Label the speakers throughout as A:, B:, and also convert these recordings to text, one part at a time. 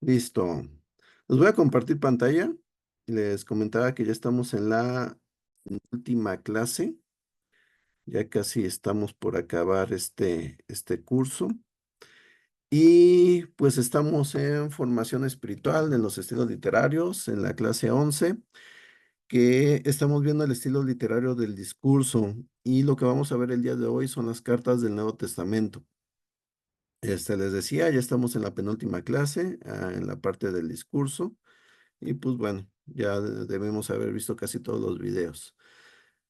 A: Listo. Les voy a compartir pantalla. Les comentaba que ya estamos en la última clase. Ya casi estamos por acabar este curso. Y pues estamos en formación espiritual en los estilos literarios, en la clase 11, que estamos viendo el estilo literario del discurso. Y lo que vamos a ver el día de hoy son las cartas del Nuevo Testamento. Les decía, ya estamos en la penúltima clase, en la parte del discurso. Y pues bueno, ya debemos haber visto casi todos los videos.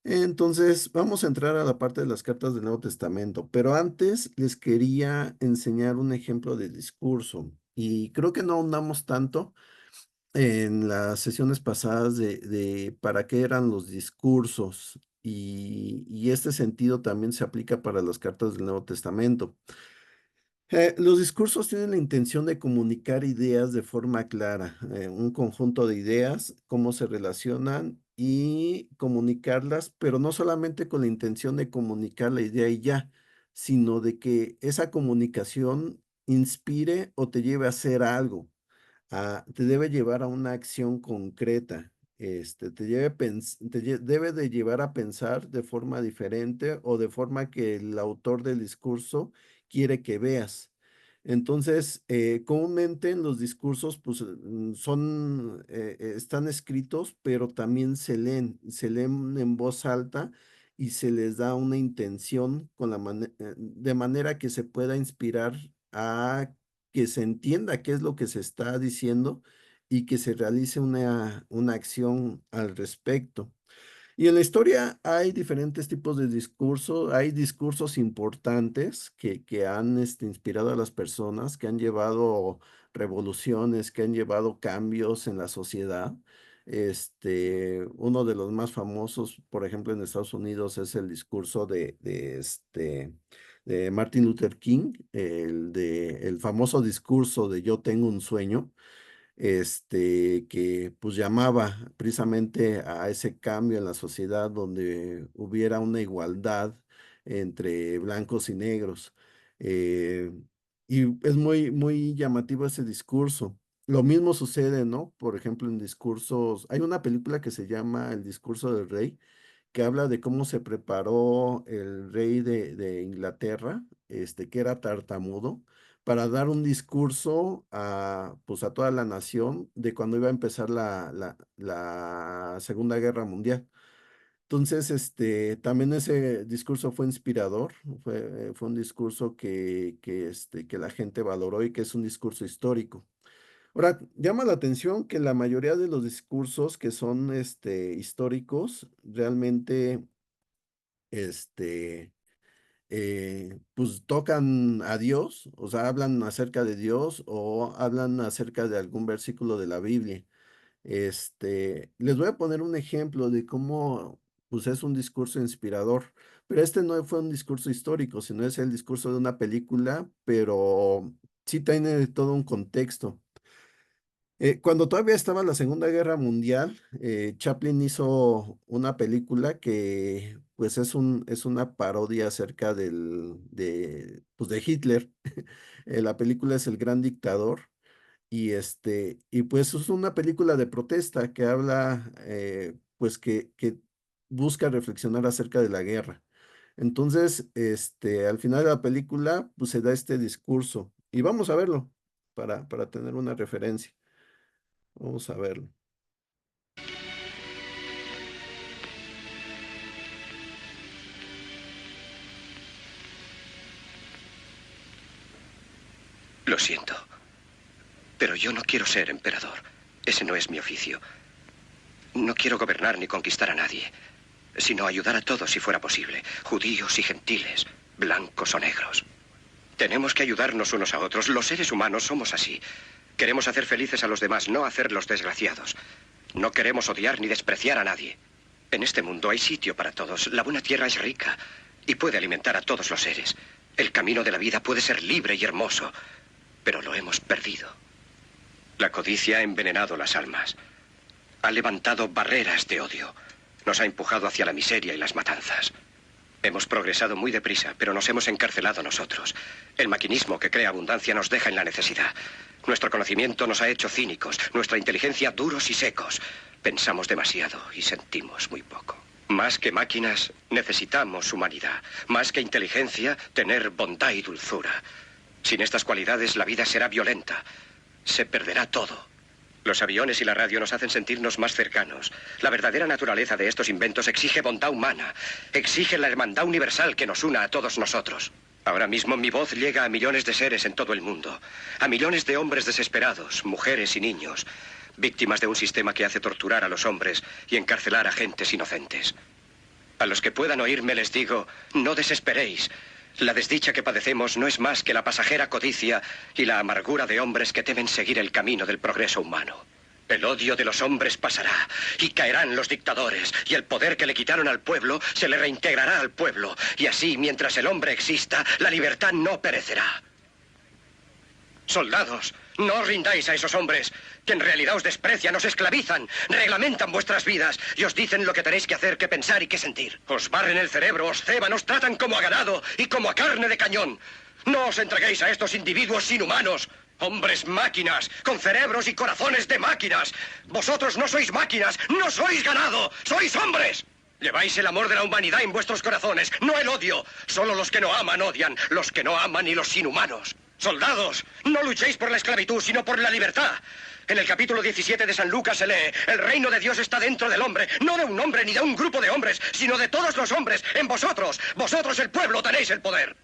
A: Entonces, vamos a entrar a la parte de las cartas del Nuevo Testamento, pero antes les quería enseñar un ejemplo de discurso. Y creo que no ahondamos tanto en las sesiones pasadas de para qué eran los discursos. Y este sentido también se aplica para las cartas del Nuevo Testamento. Los discursos tienen la intención de comunicar ideas de forma clara, un conjunto de ideas, cómo se relacionan y comunicarlas, pero no solamente con la intención de comunicar la idea y ya, sino de que esa comunicación inspire o te lleve a hacer algo, te debe llevar a una acción concreta. Debe de llevar a pensar de forma diferente o de forma que el autor del discurso quiere que veas. Entonces, comúnmente en los discursos, pues, están escritos, pero también se leen en voz alta y se les da una intención de manera que se pueda inspirar a que se entienda qué es lo que se está diciendo y que se realice una acción al respecto. Y en la historia hay diferentes tipos de discursos, hay discursos importantes que han inspirado a las personas, que han llevado revoluciones, que han llevado cambios en la sociedad. Uno de los más famosos, por ejemplo, en Estados Unidos es el discurso de Martin Luther King, el famoso discurso de Yo tengo un sueño, que pues llamaba precisamente a ese cambio en la sociedad donde hubiera una igualdad entre blancos y negros. Eh, y es muy llamativo ese discurso. Lo mismo sucede, ¿no? Por ejemplo, en discursos, hay una película que se llama El discurso del rey, que habla de cómo se preparó el rey de Inglaterra, que era tartamudo, para dar un discurso pues, a toda la nación de cuando iba a empezar la Segunda Guerra Mundial. Entonces, también ese discurso fue inspirador, fue un discurso que la gente valoró y que es un discurso histórico. Ahora, llama la atención que la mayoría de los discursos que son históricos realmente este, pues tocan a Dios, o sea, hablan acerca de Dios o hablan acerca de algún versículo de la Biblia. Les voy a poner un ejemplo de cómo, pues es un discurso inspirador, pero este no fue un discurso histórico, sino es el discurso de una película, pero sí tiene todo un contexto. Cuando todavía estaba la Segunda Guerra Mundial, Chaplin hizo una película que pues es una parodia acerca pues, de Hitler. La película es El Gran Dictador y pues es una película de protesta que habla pues que busca reflexionar acerca de la guerra. Entonces, al final de la película pues se da este discurso y vamos a verlo para tener una referencia. Vamos a verlo.
B: Lo siento, pero yo no quiero ser emperador. Ese no es mi oficio. No quiero gobernar ni conquistar a nadie, sino ayudar a todos si fuera posible, judíos y gentiles, blancos o negros. Tenemos que ayudarnos unos a otros. Los seres humanos somos así. Queremos hacer felices a los demás, no hacerlos desgraciados. No queremos odiar ni despreciar a nadie. En este mundo hay sitio para todos. La buena tierra es rica y puede alimentar a todos los seres. El camino de la vida puede ser libre y hermoso, pero lo hemos perdido. La codicia ha envenenado las almas. Ha levantado barreras de odio. Nos ha empujado hacia la miseria y las matanzas. Hemos progresado muy deprisa, pero nos hemos encarcelado nosotros. El maquinismo que crea abundancia nos deja en la necesidad. Nuestro conocimiento nos ha hecho cínicos, nuestra inteligencia duros y secos. Pensamos demasiado y sentimos muy poco. Más que máquinas, necesitamos humanidad. Más que inteligencia, tener bondad y dulzura. Sin estas cualidades, la vida será violenta. Se perderá todo. Los aviones y la radio nos hacen sentirnos más cercanos. La verdadera naturaleza de estos inventos exige bondad humana. Exige la hermandad universal que nos una a todos nosotros. Ahora mismo mi voz llega a millones de seres en todo el mundo. A millones de hombres desesperados, mujeres y niños. Víctimas de un sistema que hace torturar a los hombres y encarcelar a gentes inocentes. A los que puedan oírme les digo, no desesperéis. La desdicha que padecemos no es más que la pasajera codicia y la amargura de hombres que temen seguir el camino del progreso humano. El odio de los hombres pasará y caerán los dictadores y el poder que le quitaron al pueblo se le reintegrará al pueblo. Y así, mientras el hombre exista, la libertad no perecerá. Soldados, no os rindáis a esos hombres, que en realidad os desprecian, os esclavizan, reglamentan vuestras vidas y os dicen lo que tenéis que hacer, que pensar y que sentir. Os barren el cerebro, os ceban, os tratan como a ganado y como a carne de cañón. No os entreguéis a estos individuos inhumanos. Hombres máquinas, con cerebros y corazones de máquinas. Vosotros no sois máquinas, no sois ganado, sois hombres. Lleváis el amor de la humanidad en vuestros corazones, no el odio. Solo los que no aman odian, los que no aman y los inhumanos. Soldados, no luchéis por la esclavitud, sino por la libertad. En el capítulo 17 de San Lucas se lee, el reino de Dios está dentro del hombre, no de un hombre ni de un grupo de hombres, sino de todos los hombres, en vosotros. Vosotros el pueblo tenéis el poder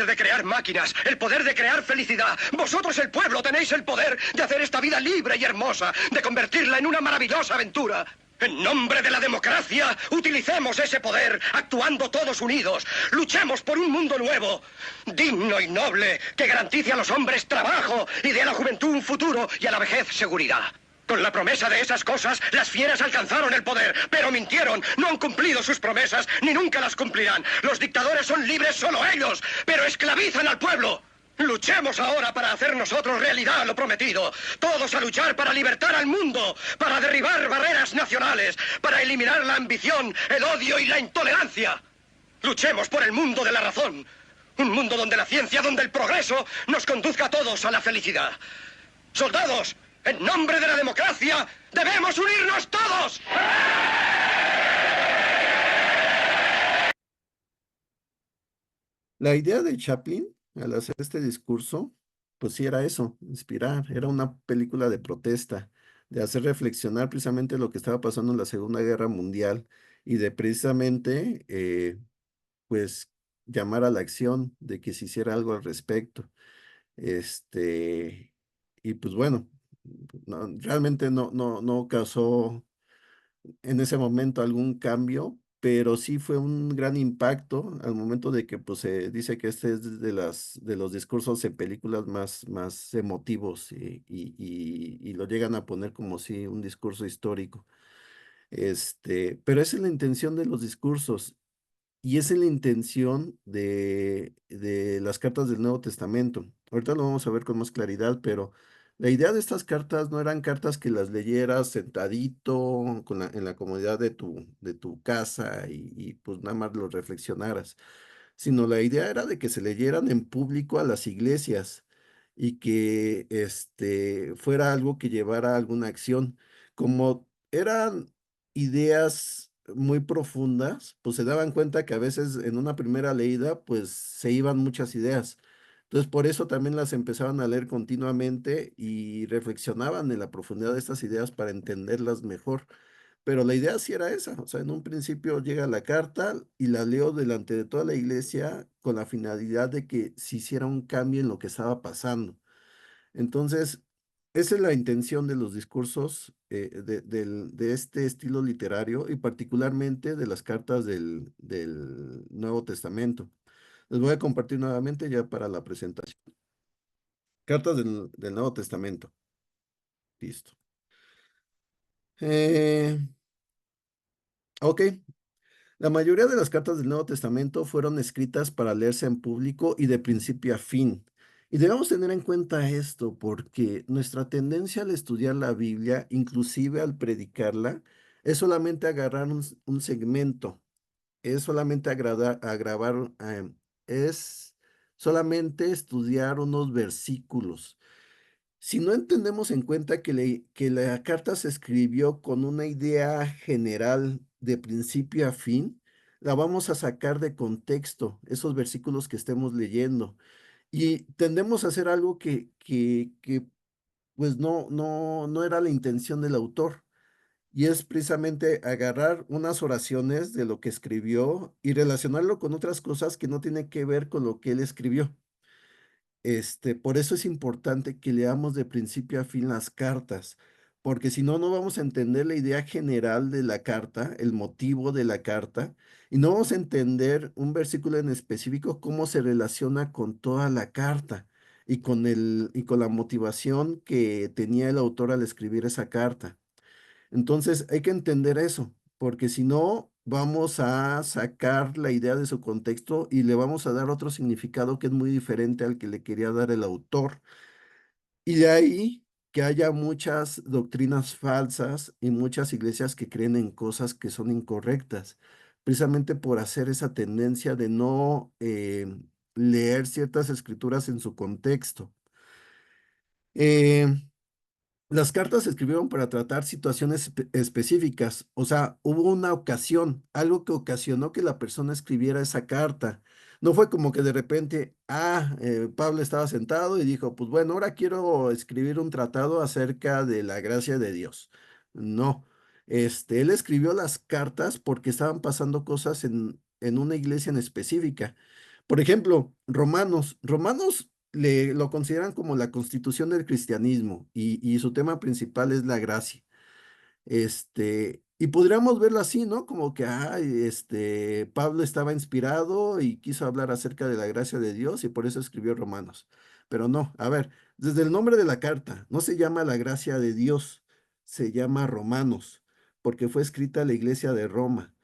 B: de crear máquinas, el poder de crear felicidad. Vosotros el pueblo tenéis el poder de hacer esta vida libre y hermosa, de convertirla en una maravillosa aventura. En nombre de la democracia, utilicemos ese poder, actuando todos unidos. Luchemos por un mundo nuevo, digno y noble, que garantice a los hombres trabajo y dé a la juventud un futuro y a la vejez seguridad. Con la promesa de esas cosas, las fieras alcanzaron el poder, pero mintieron, no han cumplido sus promesas, ni nunca las cumplirán. Los dictadores son libres solo ellos, pero esclavizan al pueblo. Luchemos ahora para hacer nosotros realidad lo prometido. Todos a luchar para libertar al mundo, para derribar barreras nacionales, para eliminar la ambición, el odio y la intolerancia. Luchemos por el mundo de la razón. Un mundo donde la ciencia, donde el progreso nos conduzca a todos a la felicidad. Soldados, en nombre de la democracia, debemos unirnos todos.
A: La idea de Chaplin al hacer este discurso, pues sí era eso, inspirar, era una película de protesta, de hacer reflexionar precisamente lo que estaba pasando en la Segunda Guerra Mundial y de precisamente, pues, llamar a la acción, de que se hiciera algo al respecto. Este, y pues bueno, realmente no causó en ese momento algún cambio, pero sí fue un gran impacto al momento de que pues se dice que este es de los discursos en películas más emotivos y lo llegan a poner como si un discurso histórico. Pero esa es la intención de los discursos y esa es la intención de las cartas del Nuevo Testamento. Ahorita lo vamos a ver con más claridad, pero la idea de estas cartas no eran cartas que las leyeras sentadito en la comodidad de tu casa y pues nada más lo reflexionaras, sino la idea era de que se leyeran en público a las iglesias y que fuera algo que llevara a alguna acción. Como eran ideas muy profundas, pues se daban cuenta que a veces en una primera leída, pues se iban muchas ideas. Entonces, por eso también las empezaban a leer continuamente y reflexionaban en la profundidad de estas ideas para entenderlas mejor. Pero la idea sí era esa, o sea, en un principio llega la carta y la leo delante de toda la iglesia con la finalidad de que se hiciera un cambio en lo que estaba pasando. Entonces, esa es la intención de los discursos de este estilo literario y particularmente de las cartas del Nuevo Testamento. Les voy a compartir nuevamente ya para la presentación. Cartas del Nuevo Testamento. Listo. Eh, ok. La mayoría de las cartas del Nuevo Testamento fueron escritas para leerse en público y de principio a fin. Y debemos tener en cuenta esto porque nuestra tendencia al estudiar la Biblia, inclusive al predicarla, es solamente agarrar un segmento. es solamente agravar, es solamente estudiar unos versículos. Si no entendemos en cuenta que la carta se escribió con una idea general de principio a fin, la vamos a sacar de contexto, esos versículos que estemos leyendo. Y tendemos a hacer algo que pues no era la intención del autor. Y es precisamente agarrar unas oraciones de lo que escribió y relacionarlo con otras cosas que no tienen que ver con lo que él escribió. Por eso es importante que leamos de principio a fin las cartas, porque si no, no vamos a entender la idea general de la carta, el motivo de la carta, y no vamos a entender un versículo en específico cómo se relaciona con toda la carta y con la motivación que tenía el autor al escribir esa carta. Entonces hay que entender eso, porque si no, vamos a sacar la idea de su contexto y le vamos a dar otro significado que es muy diferente al que le quería dar el autor. Y de ahí que haya muchas doctrinas falsas y muchas iglesias que creen en cosas que son incorrectas, precisamente por hacer esa tendencia de no leer ciertas escrituras en su contexto. Eh, las cartas se escribieron para tratar situaciones específicas, o sea, hubo una ocasión, algo que ocasionó que la persona escribiera esa carta. No fue como que de repente, Pablo estaba sentado y dijo, pues bueno, ahora quiero escribir un tratado acerca de la gracia de Dios. No, él escribió las cartas porque estaban pasando cosas en una iglesia en específica. Por ejemplo, Romanos lo consideran como la constitución del cristianismo y su tema principal es la gracia. Y podríamos verlo así, ¿no? Como que, Pablo estaba inspirado y quiso hablar acerca de la gracia de Dios y por eso escribió Romanos. Pero no, a ver, desde el nombre de la carta, no se llama la gracia de Dios, se llama Romanos, porque fue escrita a la iglesia de Roma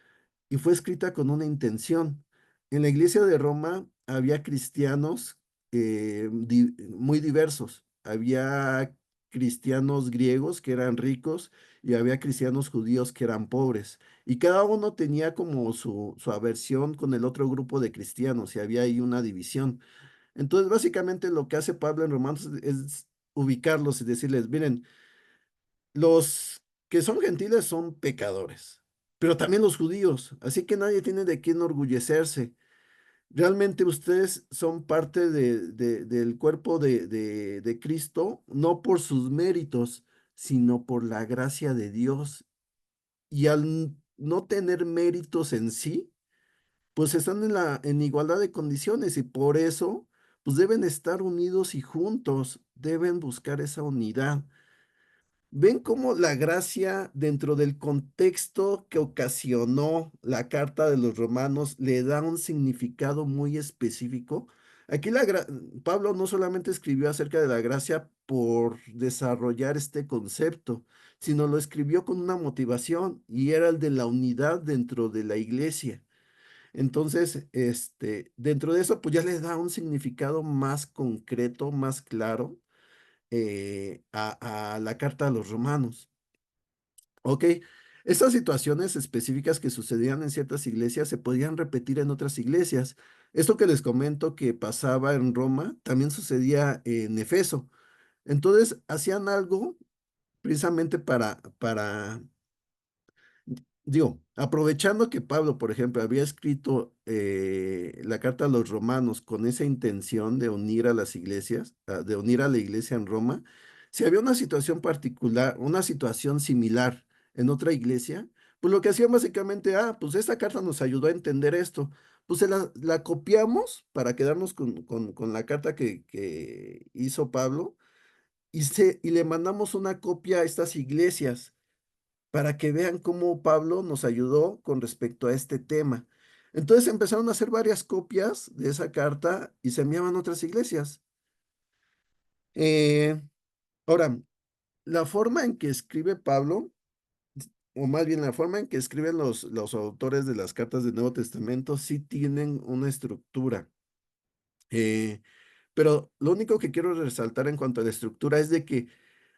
A: y fue escrita con una intención. En la iglesia de Roma había cristianos muy diversos. Había cristianos griegos que eran ricos y había cristianos judíos que eran pobres. Y cada uno tenía como su aversión con el otro grupo de cristianos y había ahí una división. Entonces, básicamente lo que hace Pablo en Romanos es ubicarlos y decirles, miren, los que son gentiles son pecadores, pero también los judíos, así que nadie tiene de qué enorgullecerse. Realmente ustedes son parte del cuerpo de Cristo, no por sus méritos, sino por la gracia de Dios. Y al no tener méritos en sí, pues están en igualdad de condiciones y por eso, pues deben estar unidos y juntos, deben buscar esa unidad. ¿Ven cómo la gracia dentro del contexto que ocasionó la carta de los romanos le da un significado muy específico? Aquí Pablo no solamente escribió acerca de la gracia por desarrollar este concepto, sino lo escribió con una motivación y era el de la unidad dentro de la iglesia. Entonces, dentro de eso, pues ya le da un significado más concreto, más claro a la carta a los romanos. Ok, estas situaciones específicas que sucedían en ciertas iglesias se podían repetir en otras iglesias. Esto que les comento que pasaba en Roma también sucedía en Efeso. Entonces, hacían algo precisamente digo, aprovechando que Pablo, por ejemplo, había escrito la carta a los romanos con esa intención de unir a las iglesias, de unir a la iglesia en Roma, si había una situación particular, una situación similar en otra iglesia, pues lo que hacían básicamente, pues esta carta nos ayudó a entender esto, pues la copiamos para quedarnos con la carta que hizo Pablo y le mandamos una copia a estas iglesias para que vean cómo Pablo nos ayudó con respecto a este tema. Entonces empezaron a hacer varias copias de esa carta y se enviaban a otras iglesias. Eh, Ahora, la forma en que escribe Pablo, o más bien la forma en que escriben los autores de las cartas del Nuevo Testamento, sí tienen una estructura. Eh, pero lo único que quiero resaltar en cuanto a la estructura es de que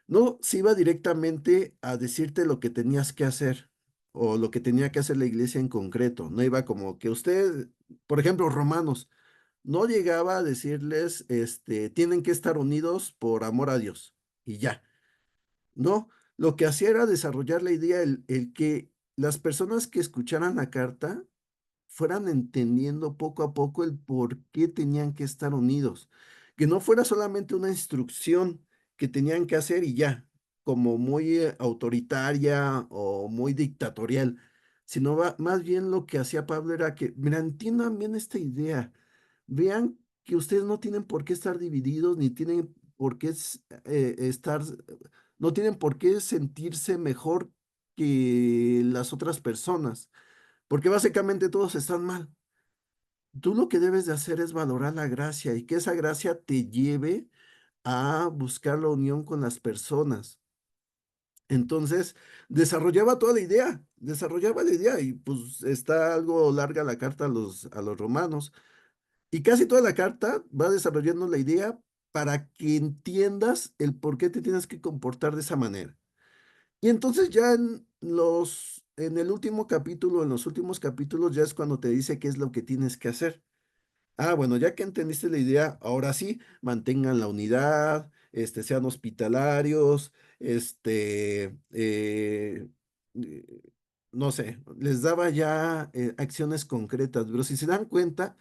A: no se iba directamente a decirte lo que tenías que hacer. o lo que tenía que hacer la iglesia en concreto. No iba como que usted, por ejemplo, Romanos, no llegaba a decirles, tienen que estar unidos por amor a Dios y ya. No, lo que hacía era desarrollar la idea, el que las personas que escucharan la carta fueran entendiendo poco a poco el por qué tenían que estar unidos, que no fuera solamente una instrucción que tenían que hacer y ya, como muy autoritaria o muy dictatorial, sino más bien lo que hacía Pablo era que, mira, entiendan bien esta idea, vean que ustedes no tienen por qué estar divididos, ni tienen por qué estar, no tienen por qué sentirse mejor que las otras personas, porque básicamente todos están mal. Tú lo que debes de hacer es valorar la gracia y que esa gracia te lleve a buscar la unión con las personas. Entonces, desarrollaba la idea y pues está algo larga la carta a los romanos. Y casi toda la carta va desarrollando la idea para que entiendas el por qué te tienes que comportar de esa manera. Y entonces ya en el último capítulo, en los últimos capítulos, ya es cuando te dice qué es lo que tienes que hacer. Ah, bueno, ya que entendiste la idea, ahora sí, mantengan la unidad, sean hospitalarios, eh, no sé, les daba ya acciones concretas, pero si se dan cuenta,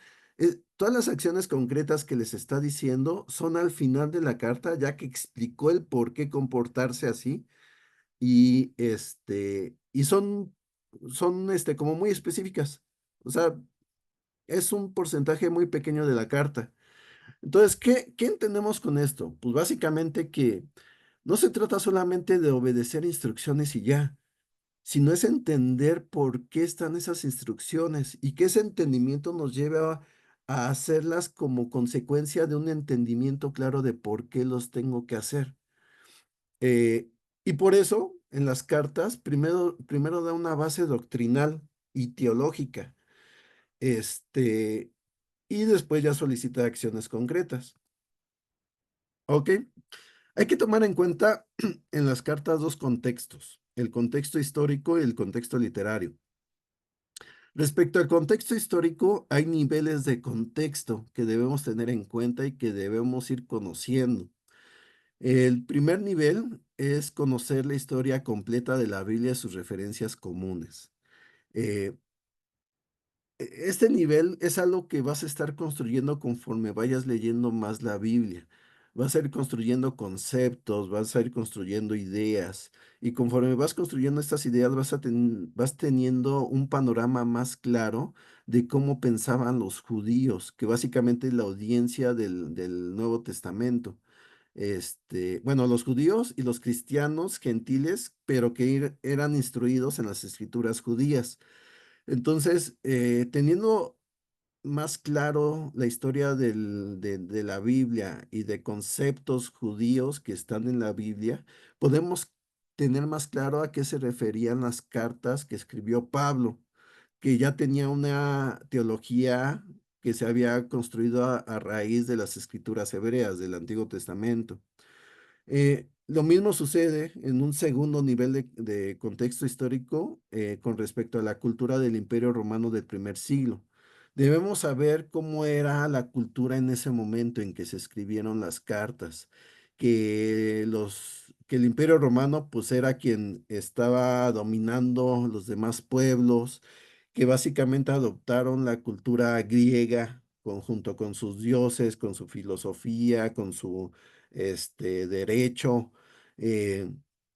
A: todas las acciones concretas que les está diciendo son al final de la carta, ya que explicó el por qué comportarse así y son, como muy específicas. O sea, es un porcentaje muy pequeño de la carta. Entonces, ¿qué entendemos con esto? Pues básicamente que no se trata solamente de obedecer instrucciones y ya, sino es entender por qué están esas instrucciones y que ese entendimiento nos lleva a hacerlas como consecuencia de un entendimiento claro de por qué los tengo que hacer. Eh, y por eso, en las cartas, primero da una base doctrinal y teológica, este, y después ya solicita acciones concretas. ¿Ok? Hay que tomar en cuenta en las cartas dos contextos, el contexto histórico y el contexto literario. Respecto al contexto histórico, hay niveles de contexto que debemos tener en cuenta y que debemos ir conociendo. El primer nivel es conocer la historia completa de la Biblia y sus referencias comunes. Eh, Este nivel es algo que vas a estar construyendo conforme vayas leyendo más la Biblia. Vas a ir construyendo conceptos, vas a ir construyendo ideas y conforme vas construyendo estas ideas vas teniendo un panorama más claro de cómo pensaban los judíos, que básicamente es la audiencia del Nuevo Testamento. Bueno, los judíos y los cristianos gentiles, pero que eran instruidos en las escrituras judías. Entonces, teniendo más claro la historia de la Biblia y de conceptos judíos que están en la Biblia, podemos tener más claro a qué se referían las cartas que escribió Pablo, que ya tenía una teología que se había construido a raíz de las escrituras hebreas del Antiguo Testamento. Lo mismo sucede en un segundo nivel de contexto histórico con respecto a la cultura del Imperio Romano del primer siglo. Debemos saber cómo era la cultura en ese momento en que se escribieron las cartas, que el Imperio Romano pues era quien estaba dominando los demás pueblos, que básicamente adoptaron la cultura griega junto con sus dioses, con su filosofía, con su derecho. eh,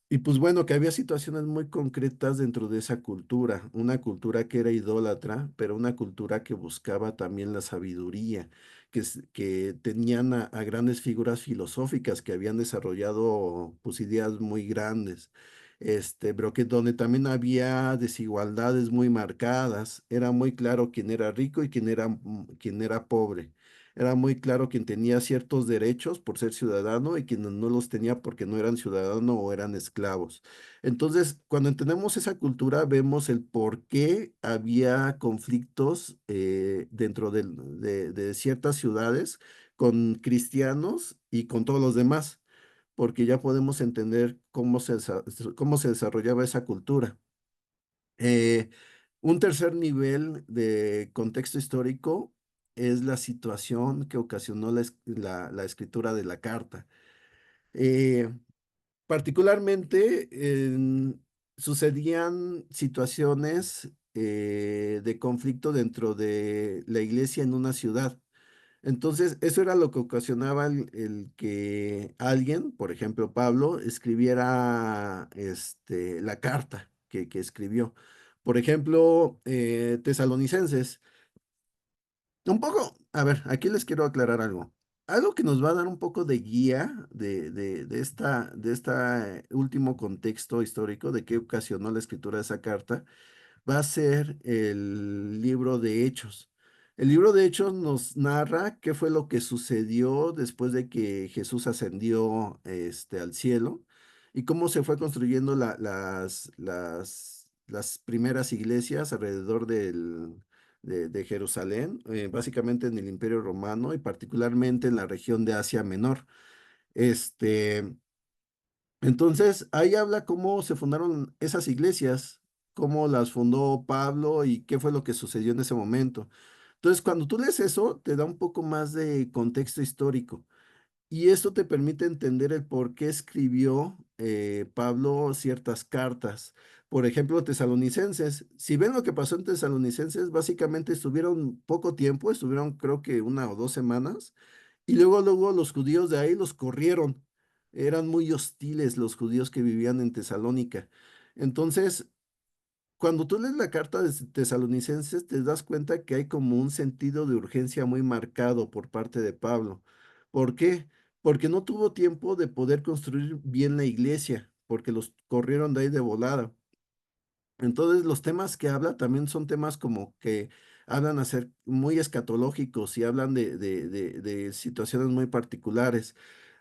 A: y pues bueno, que había situaciones muy concretas dentro de esa cultura, una cultura que era idólatra, pero una cultura que buscaba también la sabiduría, que tenían a grandes figuras filosóficas que habían desarrollado pues ideas muy grandes. Pero que donde también había desigualdades muy marcadas, era muy claro quién era rico y quién era pobre. Era muy claro quién tenía ciertos derechos por ser ciudadano y quienes no los tenía porque no eran ciudadanos o eran esclavos. Entonces, cuando entendemos esa cultura, vemos el por qué había conflictos dentro de ciertas ciudades con cristianos y con todos los demás, porque ya podemos entender cómo se desarrollaba esa cultura. Eh, un tercer nivel de contexto histórico es la situación que ocasionó la escritura de la carta. Eh, Particularmente sucedían situaciones de conflicto dentro de la iglesia en una ciudad. Entonces, eso era lo que ocasionaba el que alguien, por ejemplo, Pablo, escribiera la carta que escribió. Por ejemplo, Tesalonicenses. Un poco, a ver, aquí les quiero aclarar algo. Algo que nos va a dar un poco de guía de esta último contexto histórico de qué ocasionó la escritura de esa carta va a ser el libro de Hechos. El libro de Hechos nos narra qué fue lo que sucedió después de que Jesús ascendió al cielo y cómo se fue construyendo las primeras iglesias alrededor de Jerusalén, básicamente en el Imperio Romano y particularmente en la región de Asia Menor. Este, entonces, ahí habla cómo se fundaron esas iglesias, cómo las fundó Pablo y qué fue lo que sucedió en ese momento. Entonces, cuando tú lees eso, te da un poco más de contexto histórico y esto te permite entender el por qué escribió Pablo ciertas cartas. Por ejemplo, Tesalonicenses. Si ven lo que pasó en Tesalonicenses, básicamente estuvieron poco tiempo, estuvieron creo que 1 o 2 semanas y luego los judíos de ahí los corrieron. Eran muy hostiles los judíos que vivían en Tesalónica. Entonces, cuando tú lees la carta de Tesalonicenses, te das cuenta que hay como un sentido de urgencia muy marcado por parte de Pablo. ¿Por qué? Porque no tuvo tiempo de poder construir bien la iglesia, porque los corrieron de ahí de volada. Entonces, los temas que habla también son temas como que hablan a ser muy escatológicos y hablan de situaciones muy particulares.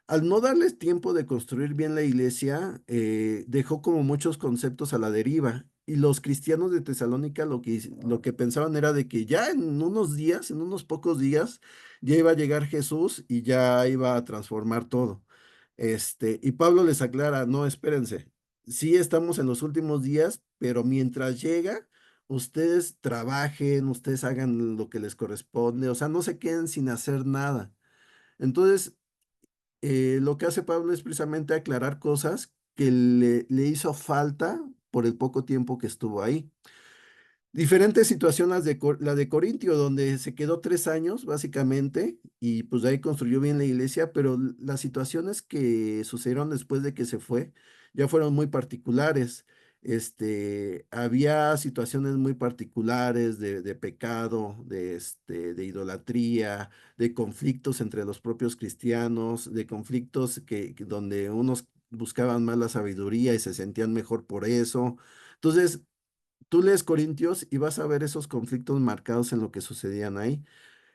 A: Al no darles tiempo de construir bien la iglesia, dejó como muchos conceptos a la deriva. Y los cristianos de Tesalónica lo que pensaban era de que ya en unos días, en unos pocos días, ya iba a llegar Jesús y ya iba a transformar todo. Y Pablo les aclara, no, espérense, sí estamos en los últimos días, pero mientras llega, ustedes trabajen, ustedes hagan lo que les corresponde, o sea, no se queden sin hacer nada. Entonces, lo que hace Pablo es precisamente aclarar cosas que le hizo falta por el poco tiempo que estuvo ahí. Diferente situación la de Corintio, donde se quedó 3 años básicamente y pues de ahí construyó bien la iglesia, pero las situaciones que sucedieron después de que se fue ya fueron muy particulares. Había situaciones muy particulares de pecado, de idolatría, de conflictos entre los propios cristianos, de conflictos donde unos buscaban más la sabiduría y se sentían mejor por eso. Entonces, tú lees Corintios y vas a ver esos conflictos marcados en lo que sucedían ahí.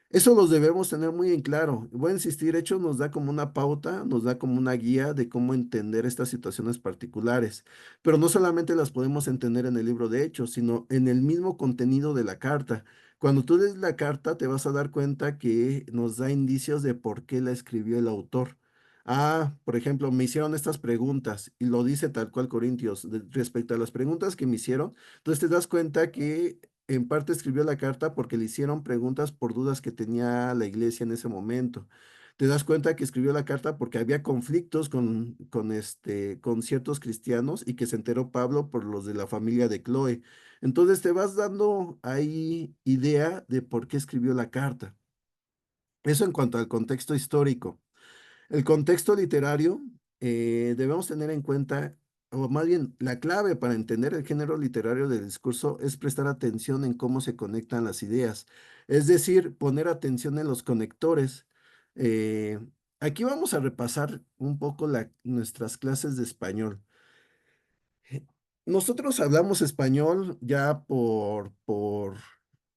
A: Eso los debemos tener muy en claro. Voy a insistir, Hechos nos da como una pauta, nos da como una guía de cómo entender estas situaciones particulares, pero no solamente las podemos entender en el libro de Hechos, sino en el mismo contenido de la carta. Cuando tú lees la carta, te vas a dar cuenta que nos da indicios de por qué la escribió el autor. Por ejemplo, me hicieron estas preguntas y lo dice tal cual Corintios respecto a las preguntas que me hicieron. Entonces te das cuenta que en parte escribió la carta porque le hicieron preguntas por dudas que tenía la iglesia en ese momento. Te das cuenta que escribió la carta porque había conflictos con ciertos cristianos y que se enteró Pablo por los de la familia de Chloe. Entonces te vas dando ahí idea de por qué escribió la carta. Eso en cuanto al contexto histórico. El contexto literario, debemos tener en cuenta, o más bien, la clave para entender el género literario del discurso es prestar atención en cómo se conectan las ideas, es decir, poner atención en los conectores. Eh, Aquí vamos a repasar un poco nuestras clases de español. Nosotros hablamos español ya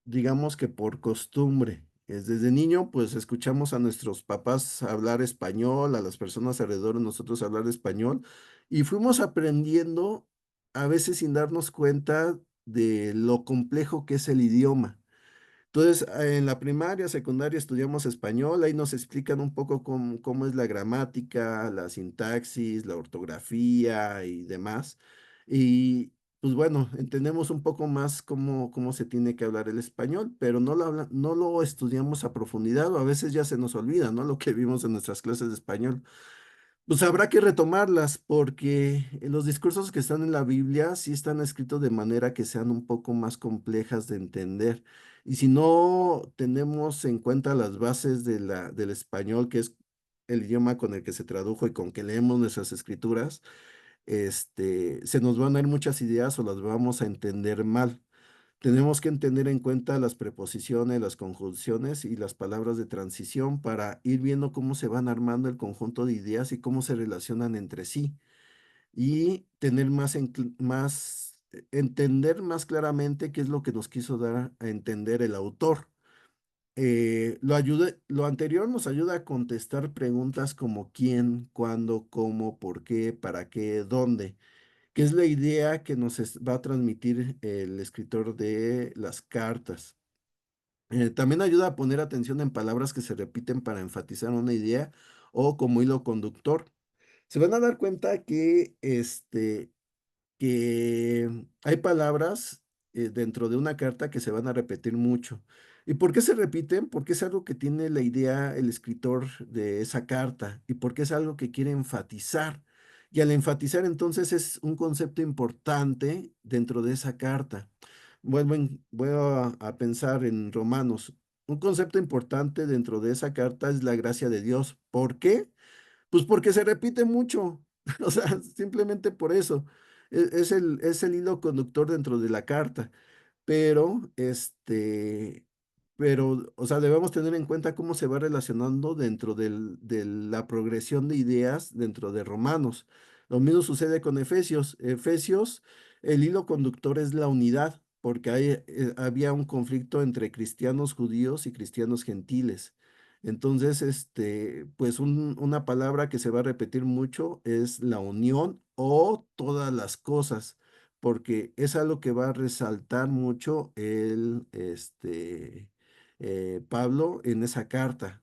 A: digamos que por costumbre. Desde niño, pues escuchamos a nuestros papás hablar español, a las personas alrededor de nosotros hablar español, y fuimos aprendiendo a veces sin darnos cuenta de lo complejo que es el idioma. Entonces, en la primaria, secundaria estudiamos español, ahí nos explican un poco cómo es la gramática, la sintaxis, la ortografía y demás. pues bueno, entendemos un poco más cómo se tiene que hablar el español, pero no lo estudiamos a profundidad o a veces ya se nos olvida, ¿no? Lo que vimos en nuestras clases de español. Pues habrá que retomarlas porque los discursos que están en la Biblia sí están escritos de manera que sean un poco más complejas de entender. Y si no tenemos en cuenta las bases del español, que es el idioma con el que se tradujo y con que leemos nuestras escrituras, se nos van a ir muchas ideas o las vamos a entender mal. Tenemos que tener en cuenta las preposiciones, las conjunciones y las palabras de transición para ir viendo cómo se van armando el conjunto de ideas y cómo se relacionan entre sí y tener entender más claramente qué es lo que nos quiso dar a entender el autor. Lo anterior nos ayuda a contestar preguntas como quién, cuándo, cómo, por qué, para qué, dónde, que es la idea que va a transmitir el escritor de las cartas. También ayuda a poner atención en palabras que se repiten para enfatizar una idea o como hilo conductor. Se van a dar cuenta que hay palabras dentro de una carta que se van a repetir mucho. ¿Y por qué se repiten? Porque es algo que tiene la idea el escritor de esa carta y porque es algo que quiere enfatizar. Y al enfatizar entonces es un concepto importante dentro de esa carta. Voy a pensar en Romanos. Un concepto importante dentro de esa carta es la gracia de Dios. ¿Por qué? Pues porque se repite mucho, o sea, simplemente por eso. Es el hilo conductor dentro de la carta, pero o sea, debemos tener en cuenta cómo se va relacionando dentro de la progresión de ideas dentro de Romanos. Lo mismo sucede con Efesios. Efesios, el hilo conductor es la unidad, porque había un conflicto entre cristianos judíos y cristianos gentiles. Entonces, pues una palabra que se va a repetir mucho es la unión o todas las cosas, porque es algo que va a resaltar mucho Pablo en esa carta.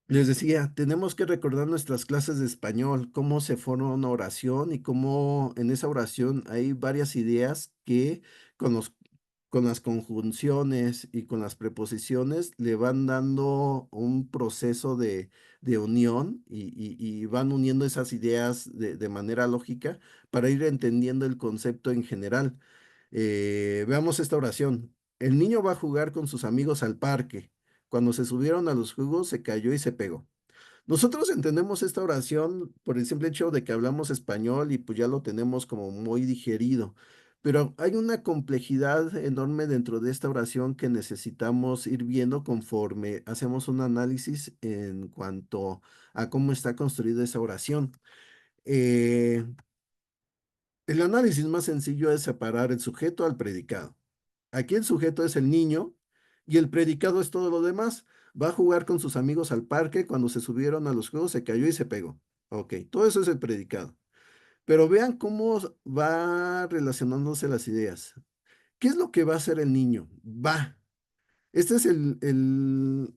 A: Les decía, tenemos que recordar nuestras clases de español, cómo se forma una oración y cómo en esa oración hay varias ideas que con con las conjunciones y con las preposiciones le van dando un proceso de unión y van uniendo esas ideas de manera lógica para ir entendiendo el concepto en general. Veamos esta oración. El niño va a jugar con sus amigos al parque. Cuando se subieron a los juegos, se cayó y se pegó. Nosotros entendemos esta oración por el simple hecho de que hablamos español y pues ya lo tenemos como muy digerido, pero hay una complejidad enorme dentro de esta oración que necesitamos ir viendo conforme hacemos un análisis en cuanto a cómo está construida esa oración. Eh, el análisis más sencillo es separar el sujeto al predicado. Aquí el sujeto es el niño y el predicado es todo lo demás. Va a jugar con sus amigos al parque. Cuando se subieron a los juegos se cayó y se pegó. Ok, todo eso es el predicado. Pero vean cómo va relacionándose las ideas. ¿Qué es lo que va a hacer el niño? Va. Este es el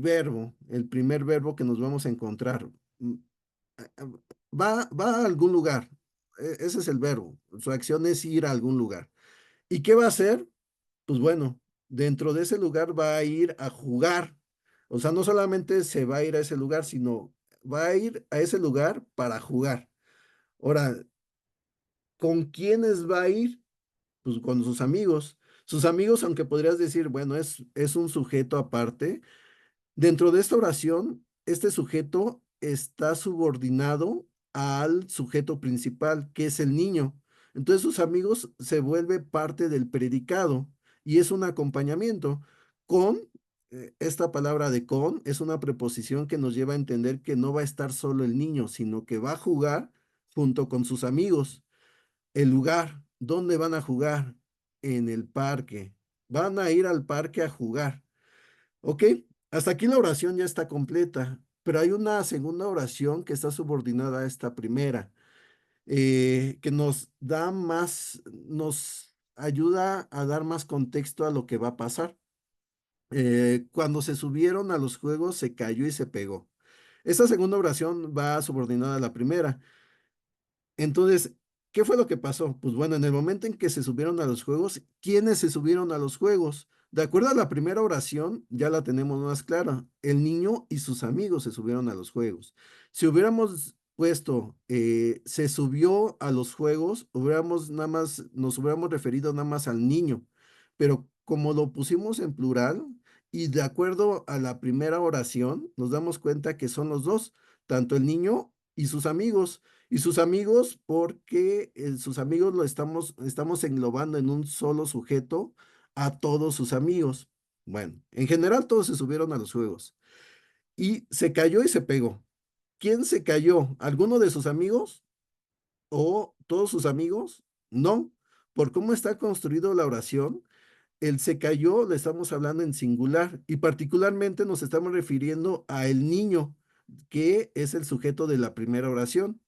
A: verbo, el primer verbo que nos vamos a encontrar. Mm, Va a algún lugar. Ese es el verbo. Su acción es ir a algún lugar. ¿Y qué va a hacer? Pues bueno, dentro de ese lugar va a ir a jugar. O sea, no solamente se va a ir a ese lugar, sino va a ir a ese lugar para jugar. Ahora, ¿con quiénes va a ir? Pues con sus amigos. Sus amigos, aunque podrías decir, bueno, es un sujeto aparte, dentro de esta oración, este sujeto está subordinado al sujeto principal, que es el niño. Entonces sus amigos se vuelve parte del predicado y es un acompañamiento. Con, esta palabra de con es una preposición que nos lleva a entender que no va a estar solo el niño, sino que va a jugar junto con sus amigos. El lugar, ¿dónde van a jugar? En el parque. Van a ir al parque a jugar. Ok, hasta aquí la oración ya está completa, pero hay una segunda oración que está subordinada a esta primera, que nos ayuda a dar más contexto a lo que va a pasar. Cuando se subieron a los juegos, se cayó y se pegó. Esta segunda oración va subordinada a la primera. Entonces, ¿qué fue lo que pasó? Pues bueno, en el momento en que se subieron a los juegos, ¿quiénes se subieron a los juegos? De acuerdo a la primera oración, ya la tenemos más clara. El niño y sus amigos se subieron a los juegos. Si hubiéramos puesto, se subió a los juegos, hubiéramos nada más, nos hubiéramos referido nada más al niño. Pero como lo pusimos en plural y de acuerdo a la primera oración, nos damos cuenta que son los dos, tanto el niño y sus amigos. Y sus amigos, porque sus amigos estamos englobando en un solo sujeto a todos sus amigos. Bueno, en general todos se subieron a los juegos y se cayó y se pegó. ¿Quién se cayó? ¿Alguno de sus amigos o todos sus amigos? No, por cómo está construido la oración, el se cayó le estamos hablando en singular y particularmente nos estamos refiriendo a el niño, que es el sujeto de la primera oración.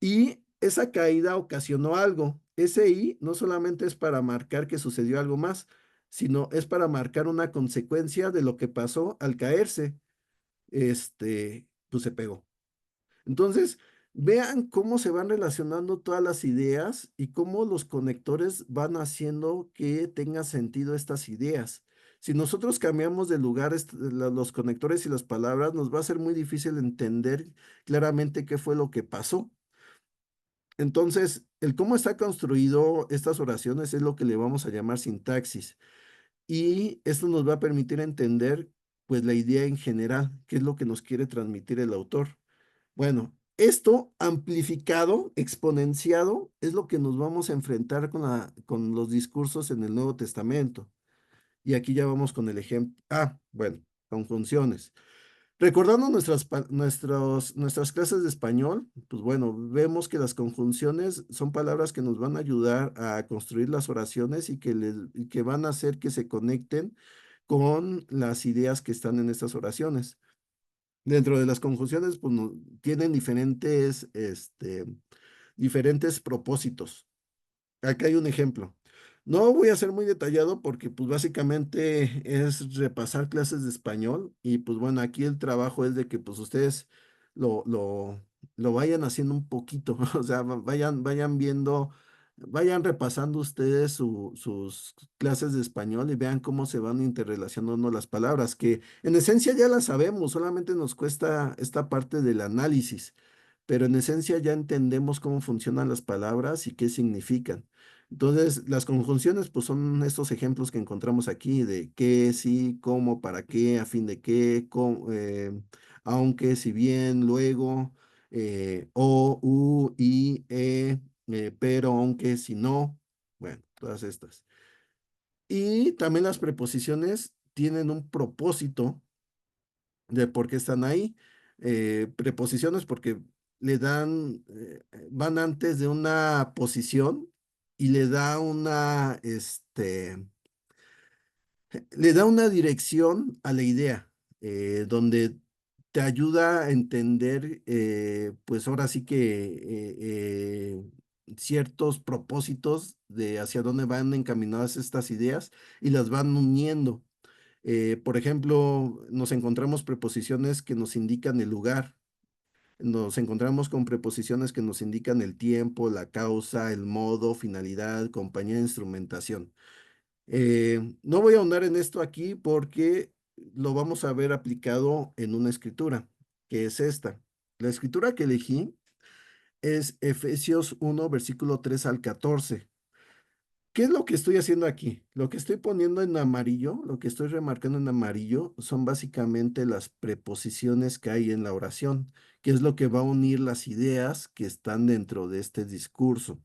A: Y esa caída ocasionó algo. Ese I no solamente es para marcar que sucedió algo más, sino es para marcar una consecuencia de lo que pasó al caerse. Pues se pegó. Entonces, vean cómo se van relacionando todas las ideas y cómo los conectores van haciendo que tenga sentido estas ideas. Si nosotros cambiamos de lugar los conectores y las palabras, nos va a ser muy difícil entender claramente qué fue lo que pasó. Entonces, el cómo está construido estas oraciones es lo que le vamos a llamar sintaxis. Y esto nos va a permitir entender, pues, la idea en general, qué es lo que nos quiere transmitir el autor. Bueno, esto amplificado, exponenciado, es lo que nos vamos a enfrentar con los discursos en el Nuevo Testamento. Y aquí ya vamos con el ejemplo. Bueno, conjunciones. Recordando nuestras clases de español, pues bueno, vemos que las conjunciones son palabras que nos van a ayudar a construir las oraciones y que van a hacer que se conecten con las ideas que están en estas oraciones. Dentro de las conjunciones, pues tienen diferentes propósitos. Acá hay un ejemplo. No voy a ser muy detallado porque pues básicamente es repasar clases de español y pues bueno, aquí el trabajo es de que pues ustedes lo, lo, lo vayan haciendo un poquito, o sea, vayan viendo, vayan repasando ustedes sus clases de español y vean cómo se van interrelacionando las palabras, que en esencia ya las sabemos, solamente nos cuesta esta parte del análisis, pero en esencia ya entendemos cómo funcionan las palabras y qué significan. Entonces, las conjunciones, pues son estos ejemplos que encontramos aquí de qué, sí, cómo, para qué, a fin de qué, aunque, si bien, luego, o, u, y, pero, aunque, si no, bueno, todas estas. Y también las preposiciones tienen un propósito de por qué están ahí. Preposiciones porque van antes de una posición y le da una dirección a la idea, donde te ayuda a entender, pues ahora sí que ciertos propósitos de hacia dónde van encaminadas estas ideas y las van uniendo. Por ejemplo, nos encontramos preposiciones que nos indican el lugar, nos encontramos con preposiciones que nos indican el tiempo, la causa, el modo, finalidad, compañía de instrumentación. No voy a ahondar en esto aquí porque lo vamos a ver aplicado en una escritura, que es esta. La escritura que elegí es Efesios 1, versículo 3 al 14. ¿Qué es lo que estoy haciendo aquí? Lo que estoy poniendo en amarillo, lo que estoy remarcando en amarillo, son básicamente las preposiciones que hay en la oración, que es lo que va a unir las ideas que están dentro de este discurso.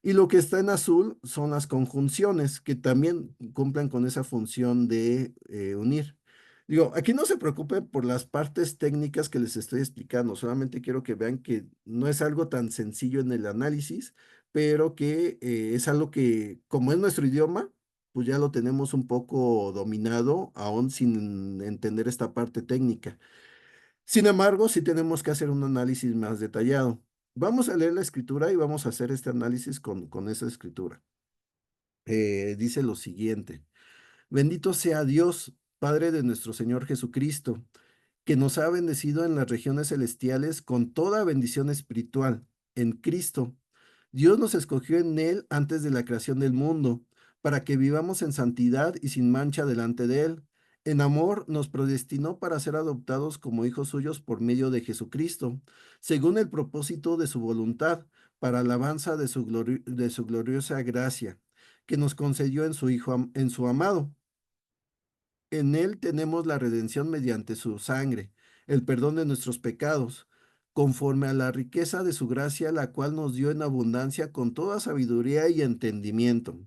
A: Y lo que está en azul son las conjunciones, que también cumplen con esa función de unir. Digo, aquí no se preocupen por las partes técnicas que les estoy explicando, solamente quiero que vean que no es algo tan sencillo en el análisis, pero que es algo que, como es nuestro idioma, pues ya lo tenemos un poco dominado, aún sin entender esta parte técnica. Sin embargo, sí tenemos que hacer un análisis más detallado. Vamos a leer la escritura y vamos a hacer este análisis con esa escritura. Dice lo siguiente: Bendito sea Dios, Padre de nuestro Señor Jesucristo, que nos ha bendecido en las regiones celestiales con toda bendición espiritual. en Cristo. Dios nos escogió en Él antes de la creación del mundo, para que vivamos en santidad y sin mancha delante de Él. En amor nos predestinó para ser adoptados como hijos suyos por medio de Jesucristo, según el propósito de su voluntad, para alabanza de de su gloriosa gracia, que nos concedió en su en su amado. En Él tenemos la redención mediante su sangre, el perdón de nuestros pecados, conforme a la riqueza de su gracia, la cual nos dio en abundancia con toda sabiduría y entendimiento.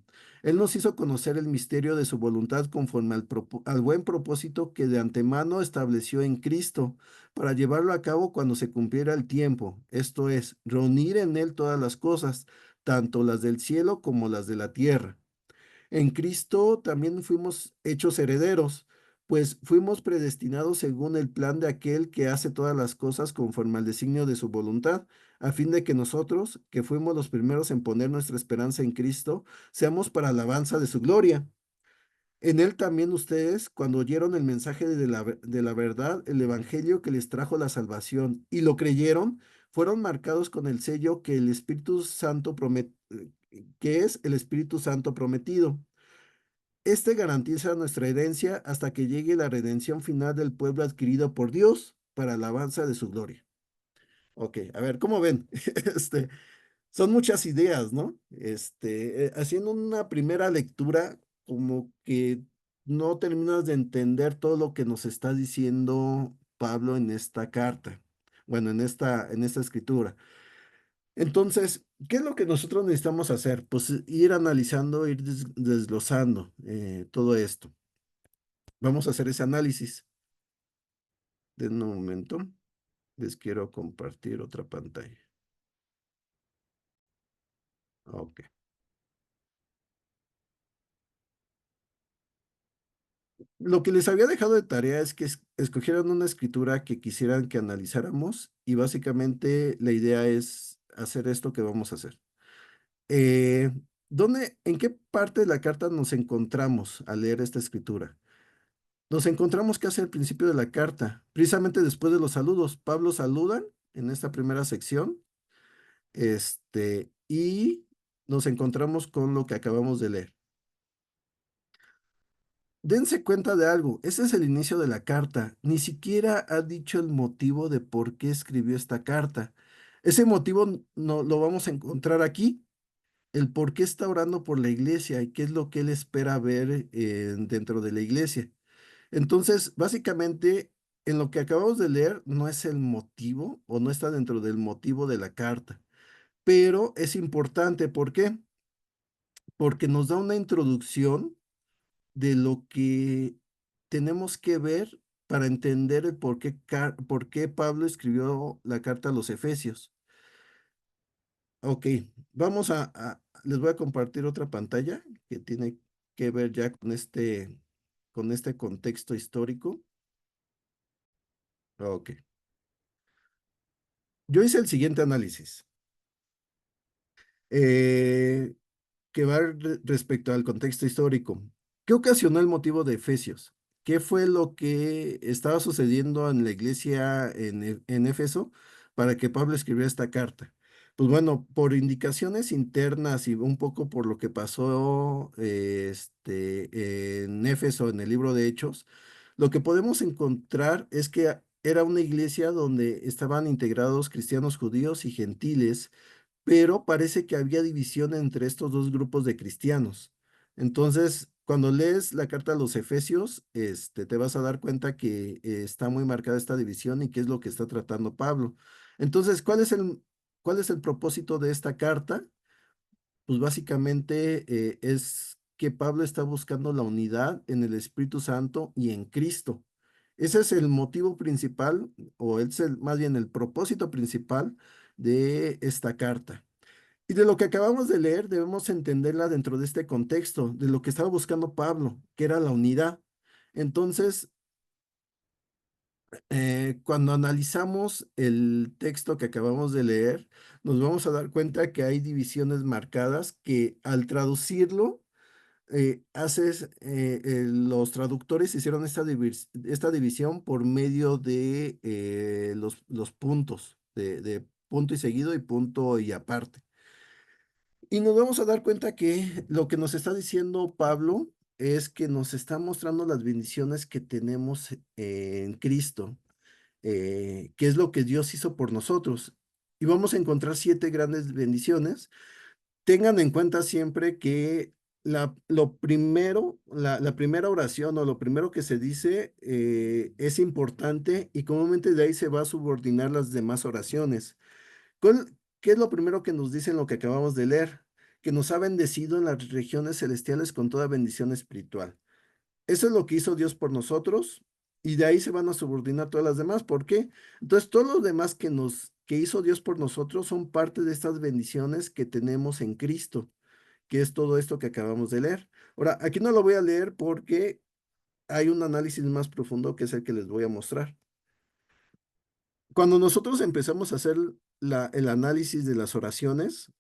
A: Él nos hizo conocer el misterio de su voluntad conforme al buen propósito que de antemano estableció en Cristo, para llevarlo a cabo cuando se cumpliera el tiempo, esto es, reunir en Él todas las cosas, tanto las del cielo como las de la tierra. En Cristo también fuimos hechos herederos, pues fuimos predestinados según el plan de aquel que hace todas las cosas conforme al designio de su voluntad, a fin de que nosotros, que fuimos los primeros en poner nuestra esperanza en Cristo, seamos para alabanza de su gloria. En él también ustedes, cuando oyeron el mensaje de la verdad, el evangelio que les trajo la salvación, y lo creyeron, fueron marcados con el sello que el Espíritu Santo que es el Espíritu Santo prometido. Este garantiza nuestra herencia hasta que llegue la redención final del pueblo adquirido por Dios para alabanza de su gloria. Ok, a ver, ¿cómo ven? Este, son muchas ideas, ¿no? Haciendo una primera lectura, como que no terminas de entender todo lo que nos está diciendo Pablo en esta carta, bueno, en esta escritura. Entonces, ¿qué es lo que nosotros necesitamos hacer? Pues ir analizando, ir desglosando todo esto. Vamos a hacer ese análisis. De un momento, les quiero compartir otra pantalla. Ok. Lo que les había dejado de tarea es que escogieran una escritura que quisieran que analizáramos y básicamente la idea es hacer esto que vamos a hacer. Eh, en qué parte de la carta nos encontramos al leer esta escritura? Nos encontramos casi al principio de la carta, precisamente después de los saludos. Pablo saluda en esta primera sección, y nos encontramos con lo que acabamos de leer. Dense cuenta de algo, ese es el inicio de la carta. Ni siquiera ha dicho el motivo de por qué escribió esta carta. Ese motivo no lo vamos a encontrar aquí, el por qué está orando por la iglesia y qué es lo que él espera ver dentro de la iglesia. Entonces, básicamente, en lo que acabamos de leer no es el motivo o no está dentro del motivo de la carta, pero es importante. ¿Por qué? Porque nos da una introducción de lo que tenemos que ver para entender el por qué Pablo escribió la carta a los Efesios. Ok, les voy a compartir otra pantalla que tiene que ver ya con este contexto histórico. Ok, yo hice el siguiente análisis. Eh, que va respecto al contexto histórico. ¿Qué ocasionó el motivo de Efesios? ¿Qué fue lo que estaba sucediendo en la iglesia en Éfeso para que Pablo escribiera esta carta? Pues bueno, por indicaciones internas y un poco por lo que pasó en Éfeso en el libro de Hechos, lo que podemos encontrar es que era una iglesia donde estaban integrados cristianos judíos y gentiles, pero parece que había división entre estos dos grupos de cristianos. Entonces, cuando lees la carta a los Efesios, te vas a dar cuenta que está muy marcada esta división y qué es lo que está tratando Pablo. Entonces, cuál es el propósito de esta carta? Pues básicamente es que Pablo está buscando la unidad en el Espíritu Santo y en Cristo. Ese es el motivo principal, o es más bien el propósito principal de esta carta. Y de lo que acabamos de leer, debemos entenderla dentro de este contexto, de lo que estaba buscando Pablo, que era la unidad. Entonces, cuando analizamos el texto que acabamos de leer, nos vamos a dar cuenta que hay divisiones marcadas que al traducirlo, los traductores hicieron esta división por medio de los puntos punto y seguido y punto y aparte. Y nos vamos a dar cuenta que lo que nos está diciendo Pablo es que nos está mostrando las bendiciones que tenemos en Cristo, que es lo que Dios hizo por nosotros. Y vamos a encontrar 7 grandes bendiciones. Tengan en cuenta siempre que lo primero, la primera oración o lo primero que se dice es importante y comúnmente de ahí se va a subordinar las demás oraciones. ¿Qué es lo primero que nos dice en lo que acabamos de leer? Que nos ha bendecido en las regiones celestiales con toda bendición espiritual. Eso es lo que hizo Dios por nosotros y de ahí se van a subordinar todas las demás. ¿Por qué? Entonces, todos los demás que hizo Dios por nosotros son parte de estas bendiciones que tenemos en Cristo, que es todo esto que acabamos de leer. Ahora, aquí no lo voy a leer porque hay un análisis más profundo que es el que les voy a mostrar. Cuando nosotros empezamos a hacer el análisis de las oraciones,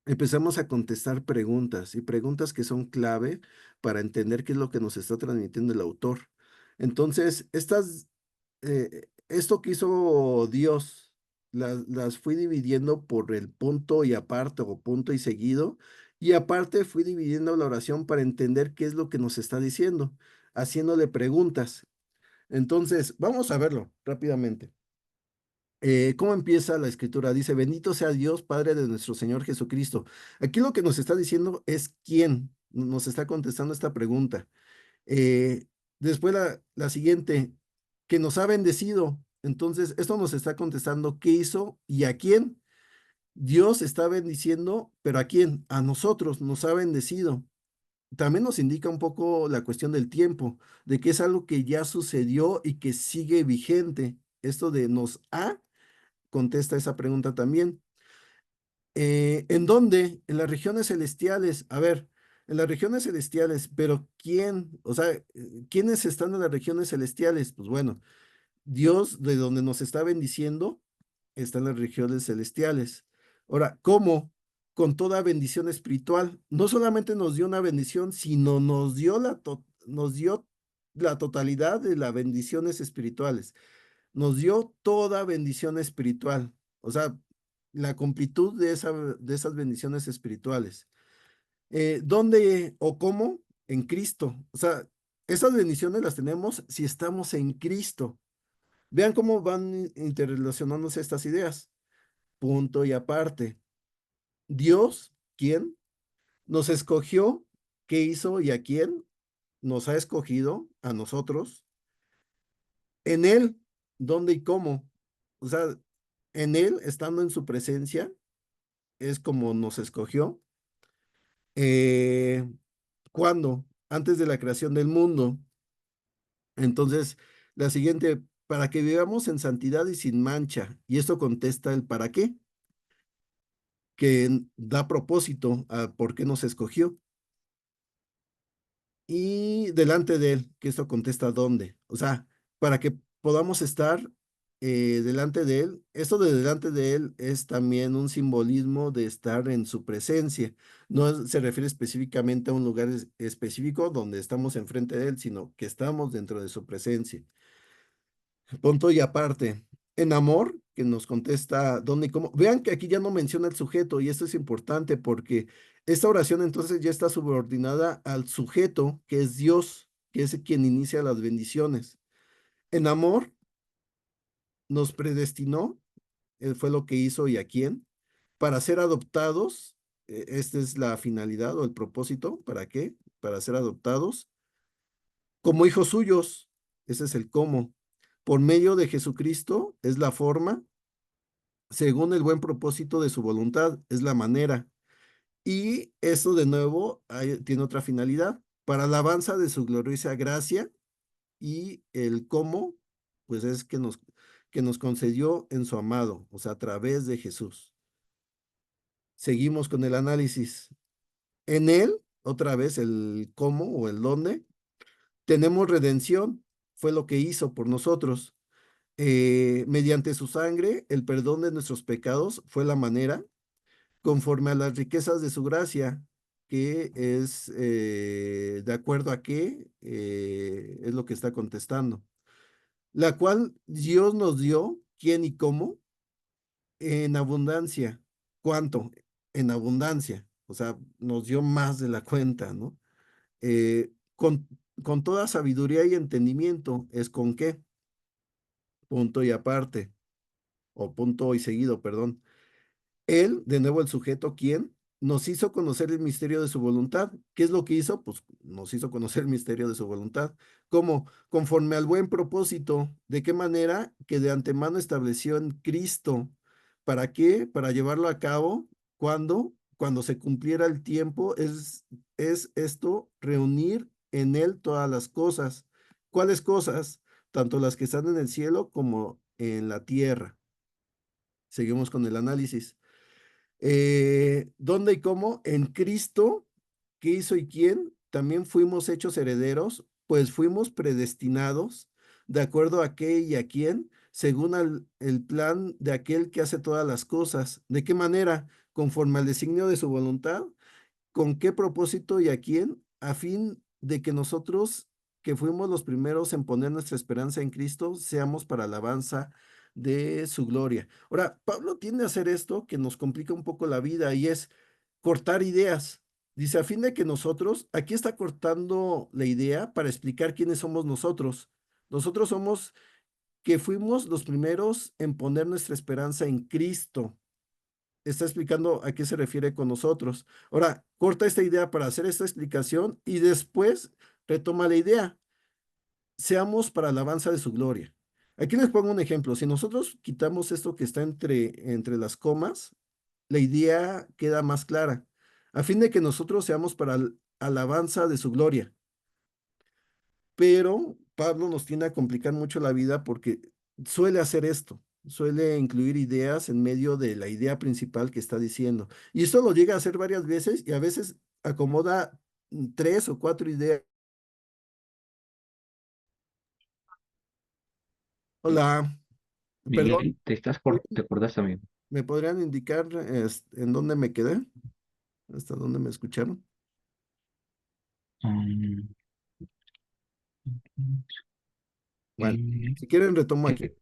A: empezamos a contestar preguntas y preguntas que son clave para entender qué es lo que nos está transmitiendo el autor. Entonces, esto que hizo Dios, las fui dividiendo por el punto y aparte o punto y seguido, y aparte fui dividiendo la oración para entender qué es lo que nos está diciendo, haciéndole preguntas. Entonces, vamos a verlo rápidamente. ¿Cómo empieza la escritura? Dice, bendito sea Dios, Padre de nuestro Señor Jesucristo. Aquí lo que nos está diciendo es quién nos está contestando esta pregunta. Eh, Después la siguiente, que nos ha bendecido. Entonces, esto nos está contestando qué hizo y a quién. Dios está bendiciendo, pero ¿a quién? A nosotros nos ha bendecido. También nos indica un poco la cuestión del tiempo, de que es algo que ya sucedió y que sigue vigente. Esto de nos ha contesta esa pregunta también. ¿En dónde? En las regiones celestiales. A ver, en las regiones celestiales, pero ¿quién? O sea, ¿quiénes están en las regiones celestiales? Pues bueno, Dios de donde nos está bendiciendo está en las regiones celestiales. Ahora, ¿cómo? Con toda bendición espiritual. No solamente nos dio una bendición, sino nos dio la totalidad de las bendiciones espirituales. Nos dio toda bendición espiritual, o sea, la completud de esas bendiciones espirituales. ¿Dónde o cómo? En Cristo. O sea, esas bendiciones las tenemos si estamos en Cristo. Vean cómo van interrelacionándose estas ideas. Punto y aparte. Dios, ¿quién? Nos escogió, ¿qué hizo y a quién? Nos ha escogido a nosotros. En Él, ¿dónde y cómo? O sea, en Él, estando en su presencia, es como nos escogió. Eh, ¿Cuándo? Antes de la creación del mundo. Entonces, la siguiente, para que vivamos en santidad y sin mancha. Y esto contesta el para qué, que da propósito a por qué nos escogió. Y delante de Él, que esto contesta dónde. O sea, para que podamos estar delante de Él. Esto de delante de Él es también un simbolismo de estar en su presencia. Se refiere específicamente a un lugar específico donde estamos enfrente de Él, sino que estamos dentro de su presencia. Punto y aparte. En amor, que nos contesta dónde y cómo. Vean que aquí ya no menciona el sujeto y esto es importante porque esta oración entonces ya está subordinada al sujeto, que es Dios, que es quien inicia las bendiciones. En amor, nos predestinó, fue lo que hizo y a quién, para ser adoptados. Esta es la finalidad o el propósito. ¿Para qué? Para ser adoptados como hijos suyos. Ese es el cómo. Por medio de Jesucristo es la forma, según el buen propósito de su voluntad, es la manera. Y eso de nuevo tiene otra finalidad, para alabanza de su gloriosa gracia y el cómo, pues es que nos concedió en su amado, o sea, a través de Jesús. Seguimos con el análisis. En él, otra vez, el cómo o el dónde, tenemos redención, fue lo que hizo por nosotros. Mediante su sangre, el perdón de nuestros pecados fue la manera, conforme a las riquezas de su gracia, que es de acuerdo a qué es lo que está contestando, la cual Dios nos dio, quién y cómo, en abundancia. ¿Cuánto? En abundancia. O sea, nos dio más de la cuenta, ¿no? Con toda sabiduría y entendimiento, ¿es con qué? Punto y aparte, o punto y seguido, perdón. Él, de nuevo el sujeto, ¿quién? Nos hizo conocer el misterio de su voluntad. ¿Qué es lo que hizo? Pues nos hizo conocer el misterio de su voluntad. ¿Cómo? Conforme al buen propósito. ¿De qué manera? Que de antemano estableció en Cristo. ¿Para qué? Para llevarlo a cabo. ¿Cuándo? Cuando se cumpliera el tiempo. Es esto, reunir en Él todas las cosas. ¿Cuáles cosas? Tanto las que están en el cielo como en la tierra. Seguimos con el análisis. ¿Dónde y cómo? En Cristo, ¿qué hizo y quién? También fuimos hechos herederos, pues fuimos predestinados de acuerdo a qué y a quién, según el plan de aquel que hace todas las cosas. ¿De qué manera? Conforme al designio de su voluntad. ¿Con qué propósito y a quién? A fin de que nosotros, que fuimos los primeros en poner nuestra esperanza en Cristo, seamos para alabanza de su gloria. Ahora, Pablo tiende a hacer esto que nos complica un poco la vida y es cortar ideas. Dice, a fin de que nosotros, aquí está cortando la idea para explicar quiénes somos nosotros. Nosotros somos que fuimos los primeros en poner nuestra esperanza en Cristo. Está explicando a qué se refiere con nosotros. Ahora, corta esta idea para hacer esta explicación y después retoma la idea. Seamos para alabanza de su gloria. Aquí les pongo un ejemplo. Si nosotros quitamos esto que está entre las comas, la idea queda más clara. A fin de que nosotros seamos para alabanza de su gloria. Pero Pablo nos tiende a complicar mucho la vida porque suele hacer esto, suele incluir ideas en medio de la idea principal que está diciendo. Y esto lo llega a hacer varias veces y a veces acomoda tres o cuatro ideas. Hola, perdón,
C: Miguel, te cortaste, amigo.
A: ¿me podrían indicar en dónde me quedé? ¿Hasta dónde me escucharon?
C: Mm,
A: Bueno,
C: eh,
A: si quieren retomo aquí.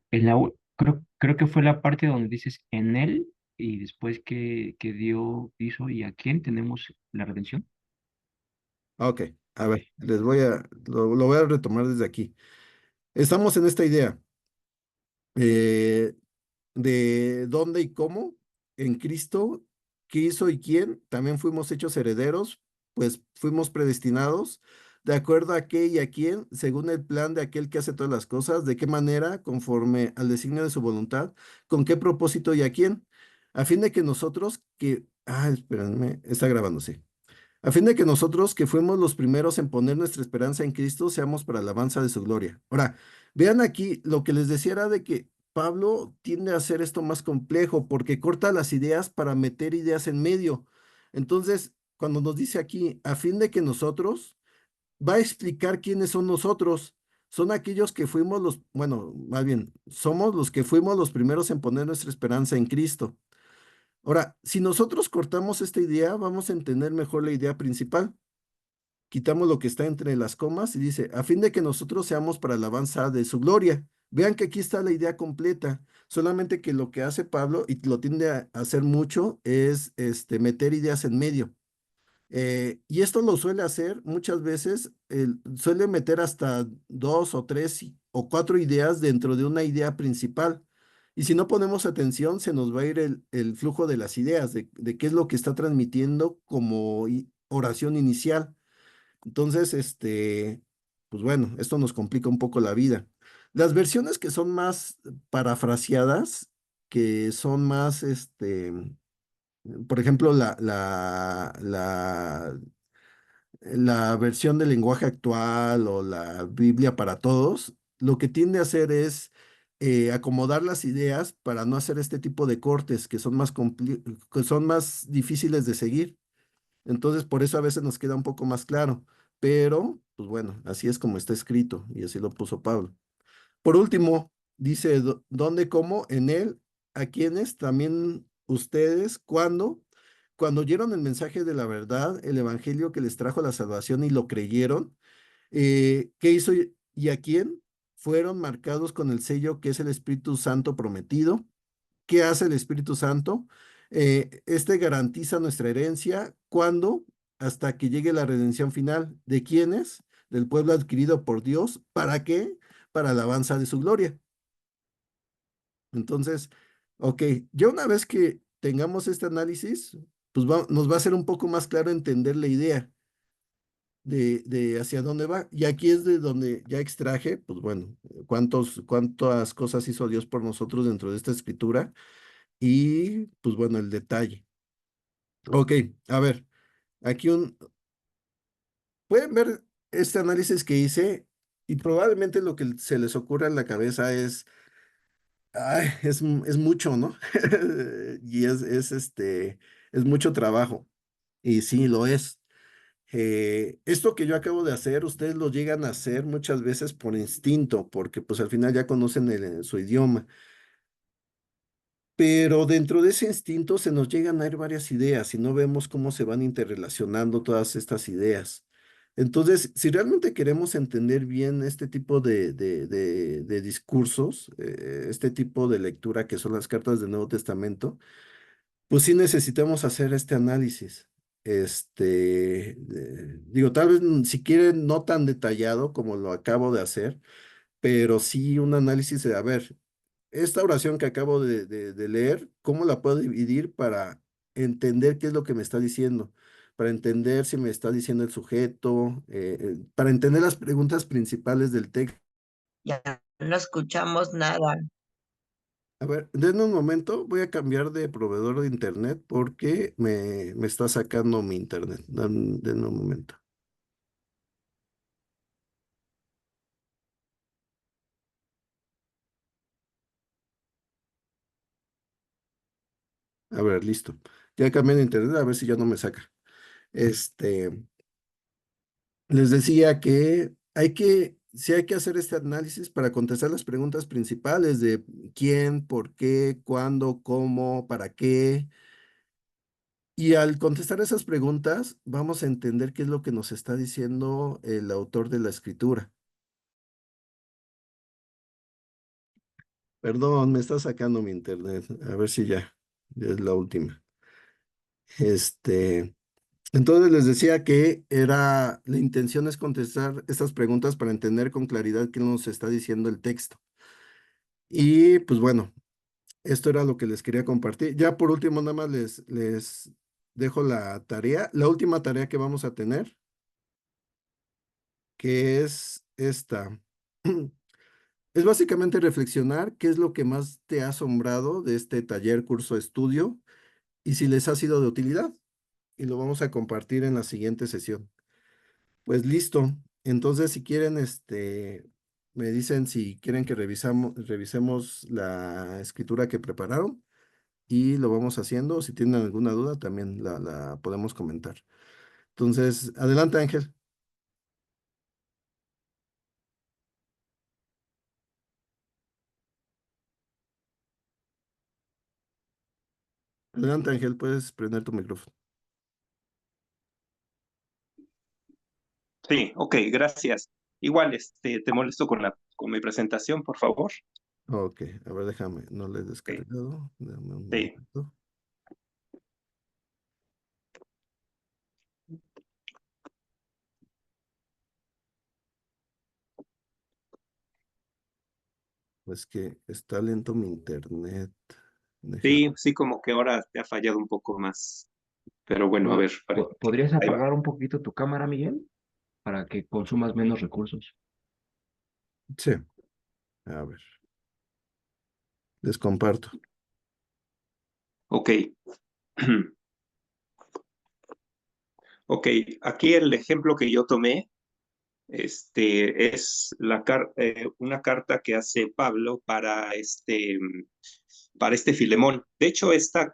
C: creo que fue la parte donde dices en él y después que Dios hizo y a quién tenemos la redención.
A: Ok, a ver, lo voy a retomar desde aquí. Estamos en esta idea. Eh, de dónde y cómo en Cristo, qué hizo y quién, también fuimos hechos herederos, pues fuimos predestinados, de acuerdo a qué y a quién, según el plan de aquel que hace todas las cosas, de qué manera, conforme al designio de su voluntad, con qué propósito y a quién, a fin de que nosotros espérenme, está grabándose. A fin de que nosotros, que fuimos los primeros en poner nuestra esperanza en Cristo, seamos para alabanza de su gloria. Ahora, vean aquí, lo que les decía era de que Pablo tiende a hacer esto más complejo porque corta las ideas para meter ideas en medio. Entonces, cuando nos dice aquí, a fin de que nosotros, va a explicar quiénes son nosotros. Son aquellos que fuimos bueno, más bien, somos los que fuimos los primeros en poner nuestra esperanza en Cristo. Ahora, si nosotros cortamos esta idea, vamos a entender mejor la idea principal. Quitamos lo que está entre las comas y dice, a fin de que nosotros seamos para alabanza de su gloria. Vean que aquí está la idea completa, solamente que lo que hace Pablo, y lo tiende a hacer mucho, es meter ideas en medio. Y esto lo suele hacer muchas veces, suele meter hasta dos o tres o cuatro ideas dentro de una idea principal. Y si no ponemos atención, se nos va a ir el flujo de las ideas, de qué es lo que está transmitiendo como oración inicial. Entonces, pues bueno, esto nos complica un poco la vida. Las versiones que son más parafraseadas, que son más, por ejemplo, la versión del lenguaje actual o la Biblia para todos, lo que tiende a hacer es acomodar las ideas para no hacer este tipo de cortes que son que son más difíciles de seguir. Entonces, por eso a veces nos queda un poco más claro. Pero, pues bueno, así es como está escrito y así lo puso Pablo. Por último, dice, ¿dónde, cómo? En él, a quienes también ustedes, ¿cuándo? Cuando oyeron el mensaje de la verdad, el evangelio que les trajo la salvación y lo creyeron, ¿qué hizo y a quién? Fueron marcados con el sello que es el Espíritu Santo prometido. ¿qué hace el Espíritu Santo? Este garantiza nuestra herencia cuando, hasta que llegue la redención final. ¿De quiénes? Del pueblo adquirido por Dios. ¿Para qué? Para alabanza de su gloria. Entonces, ok, ya una vez que tengamos este análisis, pues nos va a ser un poco más claro entender la idea de hacia dónde va. Y aquí es de donde ya extraje, pues bueno, cuántas cosas hizo Dios por nosotros dentro de esta escritura y pues bueno, el detalle. Ok, a ver, aquí pueden ver este análisis que hice y probablemente lo que se les ocurra en la cabeza es, ay, es mucho, ¿no? Y es mucho trabajo. Y sí, lo es. Esto que yo acabo de hacer, ustedes lo llegan a hacer muchas veces por instinto, porque pues al final ya conocen su idioma. Pero dentro de ese instinto se nos llegan a ir varias ideas y no vemos cómo se van interrelacionando todas estas ideas. Entonces, si realmente queremos entender bien este tipo de discursos, este tipo de lectura que son las cartas del Nuevo Testamento, pues sí necesitamos hacer este análisis. Digo, tal vez si quieren no tan detallado como lo acabo de hacer, pero sí un análisis de, a ver, esta oración que acabo de leer, ¿cómo la puedo dividir para entender qué es lo que me está diciendo? Para entender si me está diciendo el sujeto, para entender las preguntas principales del texto.
D: Ya no escuchamos nada.
A: A ver, denme un momento, voy a cambiar de proveedor de internet porque me está sacando mi internet. Denme un momento. A ver, listo. Ya cambié de internet, a ver si ya no me saca. Este, Les decía que sí hay que hacer este análisis para contestar las preguntas principales de quién, por qué, cuándo, cómo, para qué. Y al contestar esas preguntas, vamos a entender qué es lo que nos está diciendo el autor de la escritura. Perdón, me está sacando mi internet. A ver si ya es la última. Este, entonces les decía que la intención es contestar estas preguntas para entender con claridad qué nos está diciendo el texto. Y pues bueno, esto era lo que les quería compartir. Ya por último, nada más les dejo la tarea, la última tarea que vamos a tener, que es esta. Es básicamente reflexionar qué es lo que más te ha asombrado de este taller, curso, estudio y si les ha sido de utilidad. Y lo vamos a compartir en la siguiente sesión. Pues listo. Entonces, si quieren, me dicen si quieren que revisemos la escritura que prepararon y lo vamos haciendo. Si tienen alguna duda, también la podemos comentar. Entonces, adelante, Ángel. Adelante, Ángel, puedes prender tu micrófono.
E: Sí, ok, gracias. Igual, te molesto con mi presentación, por favor.
A: Ok, a ver, déjame, no le he
E: Ok,
A: descargado. Dame un
E: sí,
A: momento. Es que está lento mi internet. Deja.
E: sí, sí, como que ahora te ha fallado un poco más. Pero bueno, a ver,
C: ¿Podrías
E: ahí va.
C: apagar un poquito tu cámara, Miguel, para que consumas menos recursos?
A: Sí, a ver, les comparto.
E: Ok. Ok, aquí el ejemplo que yo tomé, es una carta que hace Pablo para este Filemón. De hecho, esta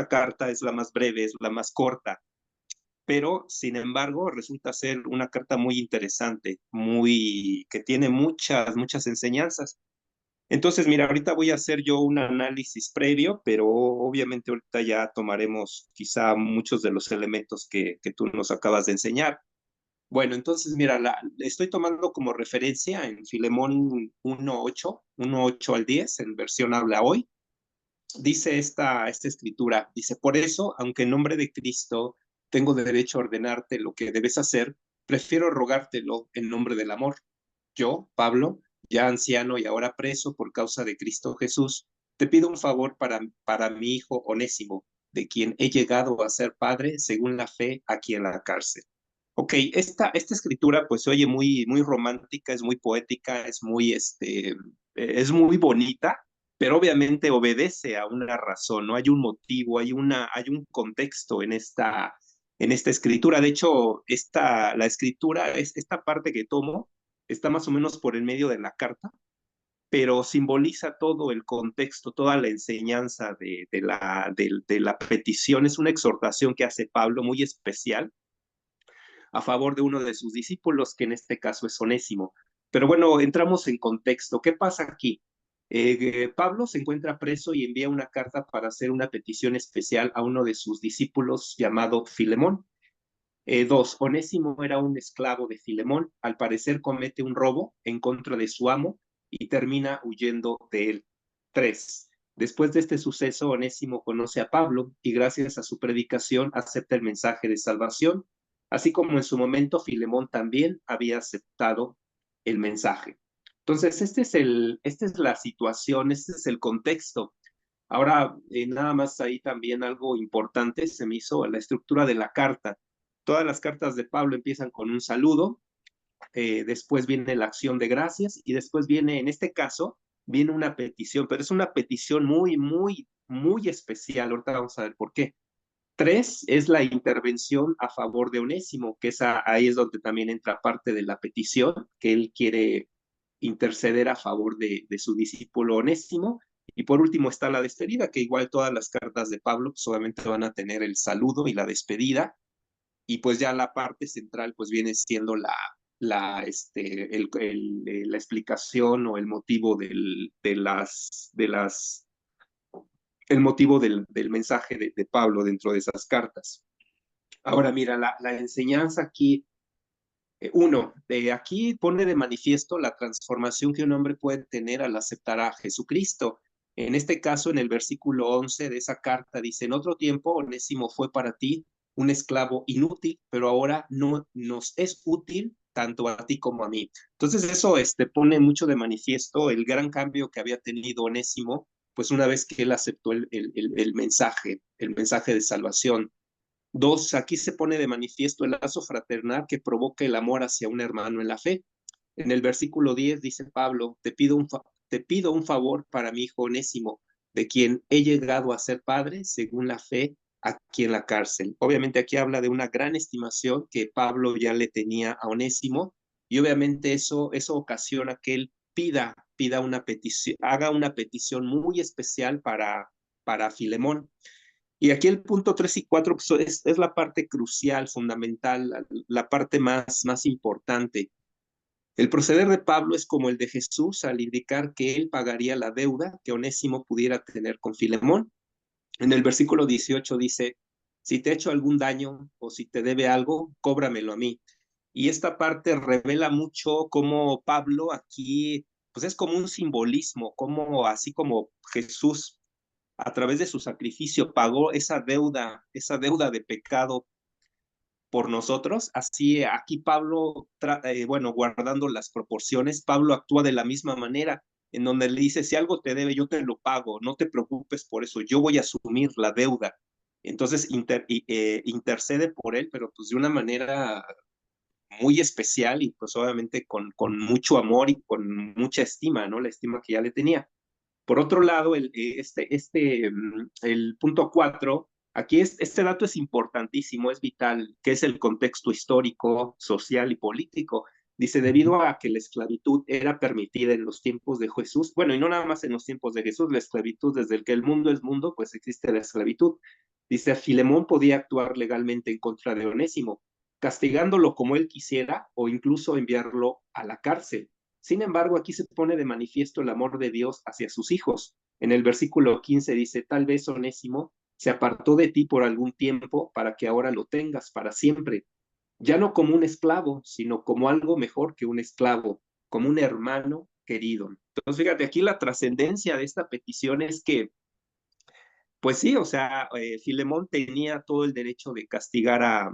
E: carta es la más breve, es la más corta, pero sin embargo resulta ser una carta muy interesante, que tiene muchas enseñanzas. Entonces, mira, ahorita voy a hacer yo un análisis previo, pero obviamente ahorita ya tomaremos quizá muchos de los elementos que tú nos acabas de enseñar. Bueno, entonces, mira, estoy tomando como referencia en Filemón 1:8 al 10 en versión habla hoy. dice esta escritura, dice, por eso, aunque en nombre de Cristo tengo derecho a ordenarte lo que debes hacer, prefiero rogártelo en nombre del amor. Yo, Pablo, ya anciano y ahora preso por causa de Cristo Jesús, te pido un favor para mi hijo Onésimo, de quien he llegado a ser padre según la fe aquí en la cárcel. Ok, esta escritura pues se oye muy romántica, es muy poética, es muy bonita, pero obviamente obedece a una razón, ¿no? Hay un motivo, hay un contexto en esta escritura. De hecho, la escritura, esta parte que tomo, está más o menos por el medio de la carta, pero simboliza todo el contexto, toda la enseñanza de la petición. Es una exhortación que hace Pablo muy especial a favor de uno de sus discípulos, que en este caso es Onésimo. Pero bueno, entramos en contexto. ¿Qué pasa aquí? Pablo se encuentra preso y envía una carta para hacer una petición especial a uno de sus discípulos llamado Filemón. Dos, Onésimo era un esclavo de Filemón. Al parecer comete un robo en contra de su amo y termina huyendo de él. Tres, después de este suceso, Onésimo conoce a Pablo y gracias a su predicación acepta el mensaje de salvación, así como en su momento Filemón también había aceptado el mensaje. Entonces, esta es la situación, este es el contexto. Ahora, nada más ahí también algo importante se me hizo la estructura de la carta. Todas las cartas de Pablo empiezan con un saludo, después viene la acción de gracias y después viene, en este caso, viene una petición, pero es una petición muy especial. Ahorita vamos a ver por qué. Tres es la intervención a favor de Onésimo, que ahí es donde también entra parte de la petición, que él quiere interceder a favor de su discípulo Onésimo. Y por último está la despedida, que igual todas las cartas de Pablo solamente van a tener el saludo y la despedida, y pues ya la parte central pues viene siendo la explicación o el motivo el motivo del mensaje de Pablo dentro de esas cartas. Ahora mira, la enseñanza aquí, aquí pone de manifiesto la transformación que un hombre puede tener al aceptar a Jesucristo. En este caso, en el versículo 11 de esa carta, dice, en otro tiempo, Onésimo fue para ti un esclavo inútil, pero ahora no nos es útil tanto a ti como a mí. Entonces eso pone mucho de manifiesto el gran cambio que había tenido Onésimo, pues una vez que él aceptó el mensaje de salvación. Dos, aquí se pone de manifiesto el lazo fraternal que provoca el amor hacia un hermano en la fe. En el versículo 10 dice Pablo, te pido un favor para mi hijo Onésimo, de quien he llegado a ser padre según la fe aquí en la cárcel. Obviamente aquí habla de una gran estimación que Pablo ya le tenía a Onésimo, y obviamente eso ocasiona que él pida una petición, haga una petición muy especial para Filemón. Y aquí el punto 3 y 4 pues, es la parte crucial, fundamental, la parte más importante. El proceder de Pablo es como el de Jesús al indicar que él pagaría la deuda que Onésimo pudiera tener con Filemón. En el versículo 18 dice, si te he hecho algún daño o si te debe algo, cóbramelo a mí. Y esta parte revela mucho cómo Pablo aquí, pues es como un simbolismo, como así como Jesús a través de su sacrificio pagó esa deuda de pecado por nosotros. Así aquí Pablo, bueno, guardando las proporciones, Pablo actúa de la misma manera, en donde le dice, si algo te debe, yo te lo pago, no te preocupes por eso, yo voy a asumir la deuda. Entonces intercede por él, pero pues de una manera muy especial y pues obviamente con mucho amor y con mucha estima, ¿no? La estima que ya le tenía. Por otro lado, el punto 4, aquí este dato es importantísimo, es vital, que es el contexto histórico, social y político. Dice, debido a que la esclavitud era permitida en los tiempos de Jesús, bueno, y no nada más en los tiempos de Jesús, la esclavitud, desde el que el mundo es mundo, pues existe la esclavitud. Dice, Filemón podía actuar legalmente en contra de Onésimo, castigándolo como él quisiera o incluso enviarlo a la cárcel. Sin embargo, aquí se pone de manifiesto el amor de Dios hacia sus hijos. En el versículo 15 dice, tal vez Onésimo se apartó de ti por algún tiempo para que ahora lo tengas para siempre, ya no como un esclavo, sino como algo mejor que un esclavo, como un hermano querido. Entonces, fíjate, aquí la trascendencia de esta petición es que Pues sí, o sea, Filemón tenía todo el derecho de castigar a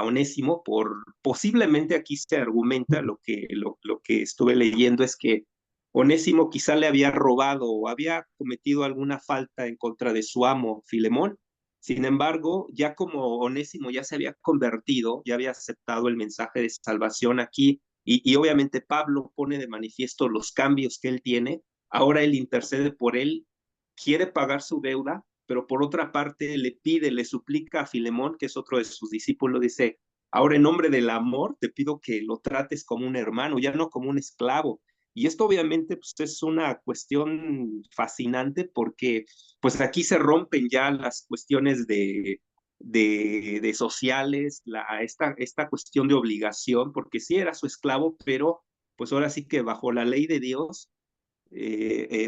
E: Onésimo por, posiblemente aquí se argumenta, lo que estuve leyendo es que Onésimo quizá le había robado o había cometido alguna falta en contra de su amo, Filemón. Sin embargo, ya como Onésimo ya se había convertido, ya había aceptado el mensaje de salvación aquí, y obviamente Pablo pone de manifiesto los cambios que él tiene, ahora él intercede por él, quiere pagar su deuda, pero por otra parte le pide, le suplica a Filemón, que es otro de sus discípulos, dice, ahora en nombre del amor te pido que lo trates como un hermano, ya no como un esclavo. Y esto obviamente pues, es una cuestión fascinante porque pues aquí se rompen ya las cuestiones de sociales, esta cuestión de obligación, porque sí era su esclavo, pero pues ahora sí que bajo la ley de Dios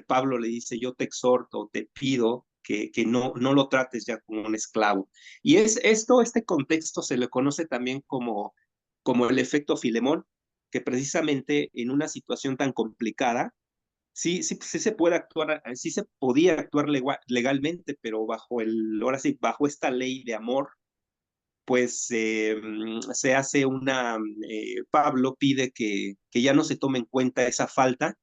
E: Pablo le dice, yo te exhorto, te pido que no lo trates ya como un esclavo. Y este contexto se le conoce también como el efecto Filemón, que precisamente en una situación tan complicada, sí se puede actuar, sí se podía actuar legalmente, pero ahora sí, bajo esta ley de amor, pues se hace Pablo pide que ya no se tome en cuenta esa falta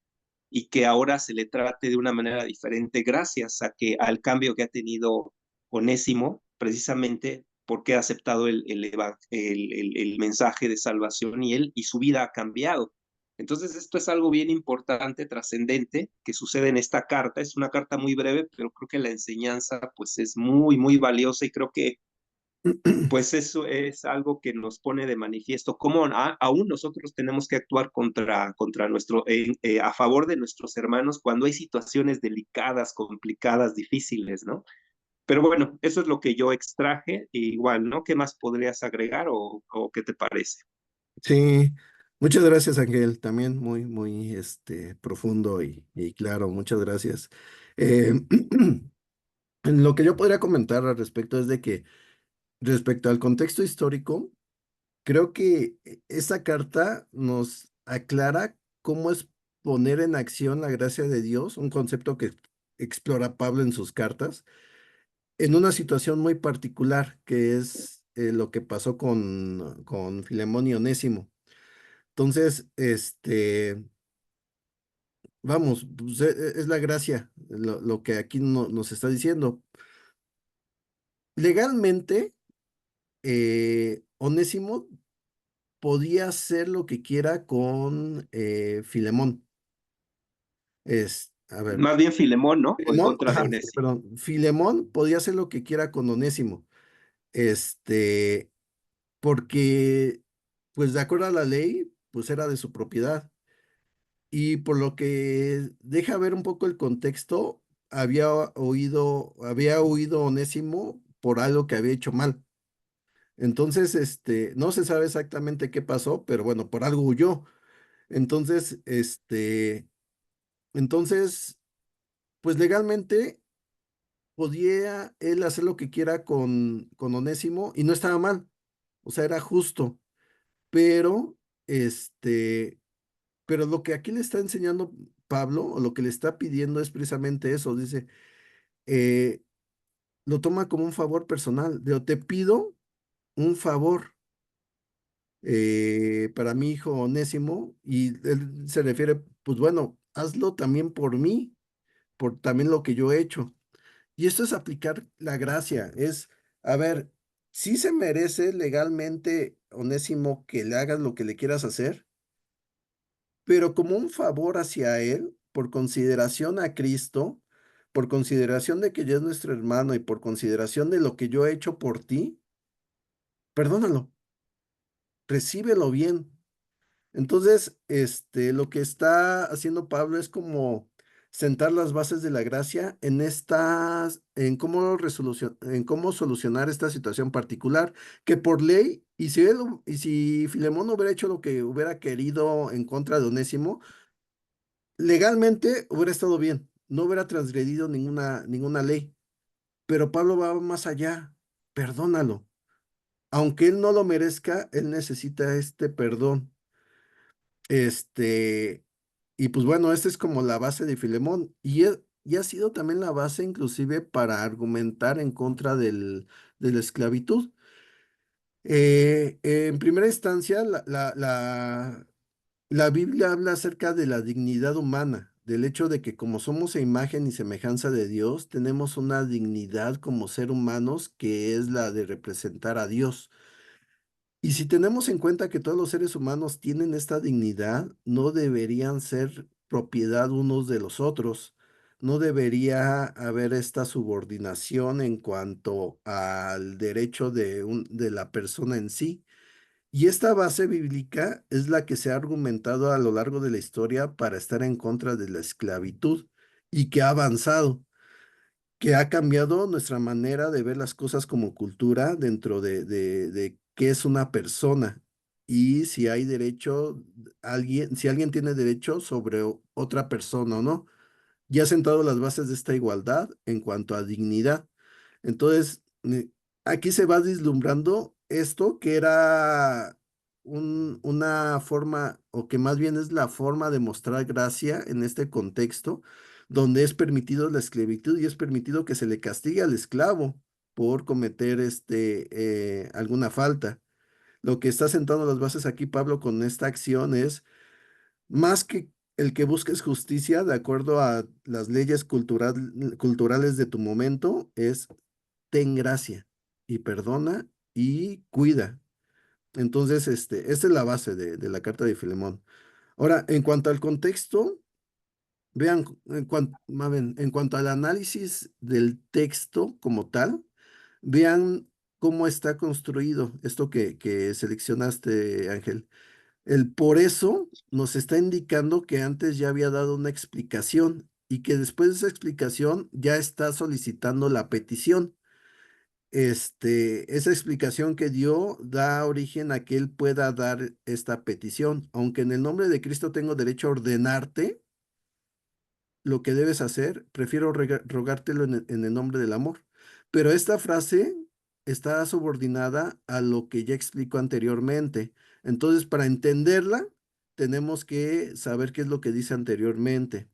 E: y que ahora se le trate de una manera diferente gracias al cambio que ha tenido Onésimo, precisamente porque ha aceptado el mensaje de salvación y él y su vida ha cambiado. Entonces esto es algo bien importante, trascendente, que sucede en esta carta. Es una carta muy breve, pero creo que la enseñanza pues es muy, muy valiosa y creo que pues eso es algo que nos pone de manifiesto cómo aún nosotros tenemos que actuar a favor de nuestros hermanos cuando hay situaciones delicadas, complicadas, difíciles, ¿no? Pero bueno, eso es lo que yo extraje, igual, ¿no? ¿Qué más podrías agregar o qué te parece?
A: Sí, muchas gracias, Ángel. También muy, muy profundo y claro, muchas gracias. Eh, lo que yo podría comentar al respecto es de que respecto al contexto histórico, creo que esta carta nos aclara cómo es poner en acción la gracia de Dios, un concepto que explora Pablo en sus cartas, en una situación muy particular, que es lo que pasó con Filemón y Onésimo. Entonces, vamos, pues, es la gracia, lo que aquí nos está diciendo. Legalmente, Onésimo podía hacer lo que quiera con Filemón. A ver,
E: Más bien Filemón, ¿no? O en
A: Filemón,
E: contra de
A: ajá,
E: Onésimo.
A: perdón, Filemón podía hacer lo que quiera con Onésimo, este, porque, pues de acuerdo a la ley, pues era de su propiedad. Y por lo que deja ver un poco el contexto, había huido Onésimo por algo que había hecho mal. Entonces, no se sabe exactamente qué pasó, pero bueno, por algo huyó. Entonces, entonces, pues legalmente podía él hacer lo que quiera con Onésimo y no estaba mal. O sea, era justo. Pero, pero lo que aquí le está enseñando Pablo, o lo que le está pidiendo es precisamente eso. Dice, eh, lo toma como un favor personal. Te pido un favor para mi hijo Onésimo, y él se refiere, pues bueno, hazlo también por mí, por también lo que yo he hecho. Y esto es aplicar la gracia, a ver, si se merece legalmente, Onésimo, que le hagas lo que le quieras hacer, pero como un favor hacia él, por consideración a Cristo, por consideración de que ya es nuestro hermano y por consideración de lo que yo he hecho por ti, perdónalo, recíbelo bien. Entonces, lo que está haciendo Pablo es como sentar las bases de la gracia en cómo solucionar esta situación particular, que por ley, y si Filemón hubiera hecho lo que hubiera querido en contra de Onésimo, legalmente hubiera estado bien, no hubiera transgredido ninguna ley, pero Pablo va más allá, perdónalo. Aunque él no lo merezca, él necesita este perdón. Este, y pues bueno, esta es como la base de Filemón. y ha sido también la base inclusive para argumentar en contra de la esclavitud. En primera instancia, la Biblia habla acerca de la dignidad humana, del hecho de que como somos a imagen y semejanza de Dios, tenemos una dignidad como ser humanos que es la de representar a Dios. Y si tenemos en cuenta que todos los seres humanos tienen esta dignidad, no deberían ser propiedad unos de los otros. No debería haber esta subordinación en cuanto al derecho de la persona en sí. Y esta base bíblica es la que se ha argumentado a lo largo de la historia para estar en contra de la esclavitud y que ha avanzado, que ha cambiado nuestra manera de ver las cosas como cultura dentro de qué es una persona y si hay derecho, si alguien tiene derecho sobre otra persona o no. Ya ha sentado las bases de esta igualdad en cuanto a dignidad. Entonces, aquí se va vislumbrando esto que era una forma, o que más bien es la forma de mostrar gracia en este contexto, donde es permitido la esclavitud y es permitido que se le castigue al esclavo por cometer alguna falta. Lo que está sentando las bases aquí, Pablo, con esta acción es más que el que busques justicia de acuerdo a las leyes culturales de tu momento, es ten gracia y perdona y cuida. Entonces, esta es la base de la carta de Filemón. Ahora, en cuanto al contexto, vean, en cuanto al análisis del texto como tal, vean cómo está construido esto que seleccionaste, Ángel. El por eso nos está indicando que antes ya había dado una explicación y que después de esa explicación ya está solicitando la petición. Esa explicación que dio da origen a que él pueda dar esta petición. Aunque en el nombre de Cristo tengo derecho a ordenarte lo que debes hacer, prefiero rogártelo en el nombre del amor. Pero esta frase está subordinada a lo que ya explico anteriormente. Entonces, para entenderla, tenemos que saber qué es lo que dice anteriormente.